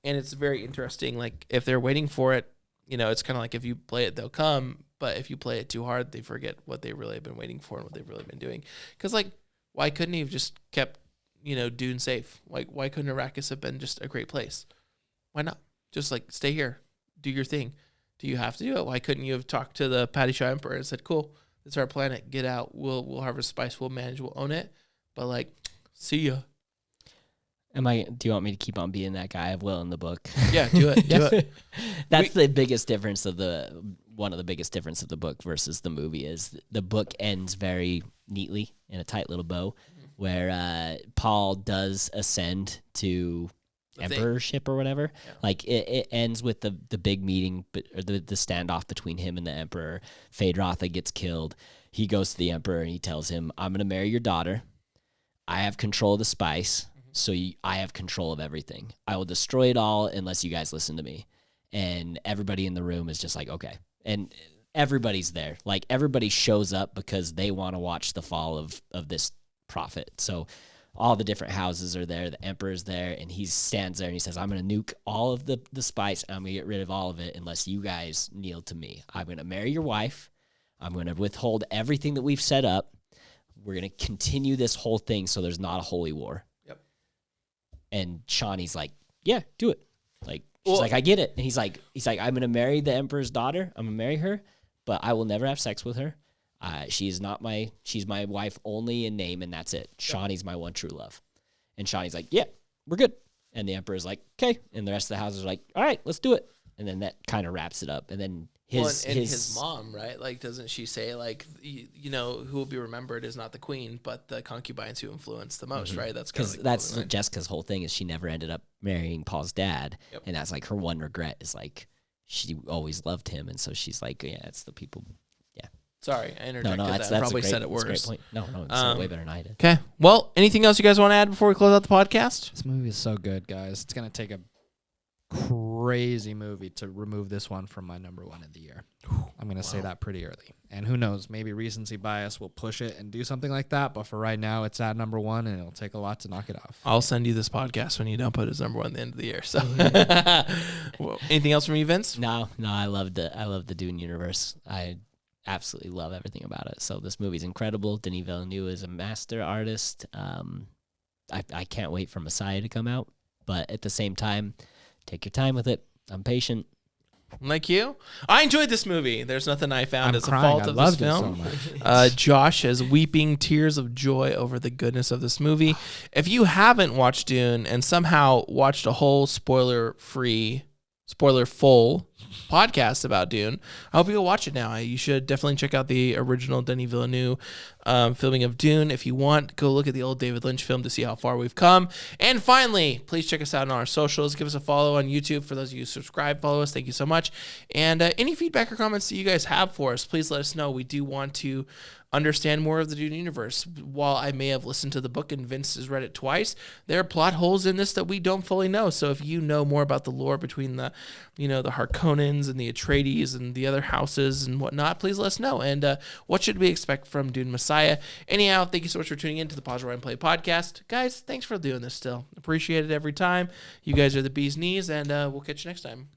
And it's very interesting. Like if they're waiting for it, you know, it's kind of like if you play it, they'll come. But if you play it too hard, they forget what they really have been waiting for and what they've really been doing. Because like, why couldn't he have just kept Dune safe? Like, why couldn't Arrakis have been just a great place? Why not? Just like stay here, do your thing. Do you have to do it? Why couldn't you have talked to the Paddy Shaw Emperor and said, "Cool, it's our planet. Get out. We'll harvest spice. We'll manage. We'll own it." But like, see ya. Do you want me to keep on being that guy of Will in the book? Yeah, do it. Do it. That's the biggest difference one of the biggest difference of the book versus the movie is the book ends very neatly in a tight little bow, where Paul does ascend to emperorship or whatever. Yeah. Like it ends with the big meeting, or the standoff between him and the emperor. Phaedrotha gets killed. He goes to the emperor and he tells him, "I'm going to marry your daughter. I have control of the spice, so I have control of everything. I will destroy it all unless you guys listen to me." And everybody in the room is just like, okay. And everybody's there. Like everybody shows up because they want to watch the fall of this prophet. So all the different houses are there. The emperor's there, and he stands there and he says, "I'm going to nuke all of the spice, and I'm going to get rid of all of it unless you guys kneel to me. I'm going to marry your wife. I'm going to withhold everything that we've set up. We're going to continue this whole thing so there's not a holy war." Yep. And Shawnee's like, "Yeah, do it." Like, she's like, "I get it." And he's like, "I'm going to marry the emperor's daughter. I'm going to marry her, but I will never have sex with her. She's my wife only in name, and that's it. Shawnee's my one true love." And Shawnee's like, "Yeah, we're good." And the emperor's like, "Okay." And the rest of the houses are like, "All right, let's do it." And then that kind of wraps it up. And then his mom, right? Like, doesn't she say, like, who will be remembered is not the queen, but the concubines who influenced the most, right? That's because that's Jessica's whole thing is she never ended up marrying Paul's dad, and that's like her one regret is like she always loved him, and so she's like, yeah, it's the people. Yeah. Sorry, I interjected that's that. I probably said it That's a worse. great point. No, you said it way better than I did. Okay. Well, anything else you guys want to add before we close out the podcast? This movie is so good, guys. It's gonna take a crazy movie to remove this one from my number one of the year. I'm going to say that pretty early. And who knows, maybe recency bias will push it and do something like that. But for right now, it's at number one, and it'll take a lot to knock it off. I'll send you this podcast when you don't put it as number one at the end of the year. So, well, anything else from you, Vince? No, I love the Dune universe. I absolutely love everything about it. So this movie's incredible. Denis Villeneuve is a master artist. I can't wait for Messiah to come out, but at the same time, take your time with it. I'm patient. Like you, I enjoyed this movie. There's nothing I found as a crying. fault of this film. So Josh is weeping tears of joy over the goodness of this movie. If you haven't watched Dune and somehow watched a whole spoiler-full podcast about Dune, I hope you'll watch it now. You should definitely check out the original Denis Villeneuve filming of Dune. If you want, go look at the old David Lynch film to see how far we've come. And finally, please check us out on our socials. Give us a follow on YouTube. For those of you who subscribe, follow us. Thank you so much. And any feedback or comments that you guys have for us, please let us know. We do want to understand more of the Dune universe. While I may have listened to the book and Vince has read it twice, there are plot holes in this that we don't fully know. So if you know more about the lore between the Harkonnens and the Atreides and the other houses and whatnot, please let us know. And what should we expect from Dune Messiah? Anyhow, thank you so much for tuning in to the Pause, Rewind, Play podcast. Guys, thanks for doing this still. Appreciate it every time. You guys are the bee's knees, and we'll catch you next time.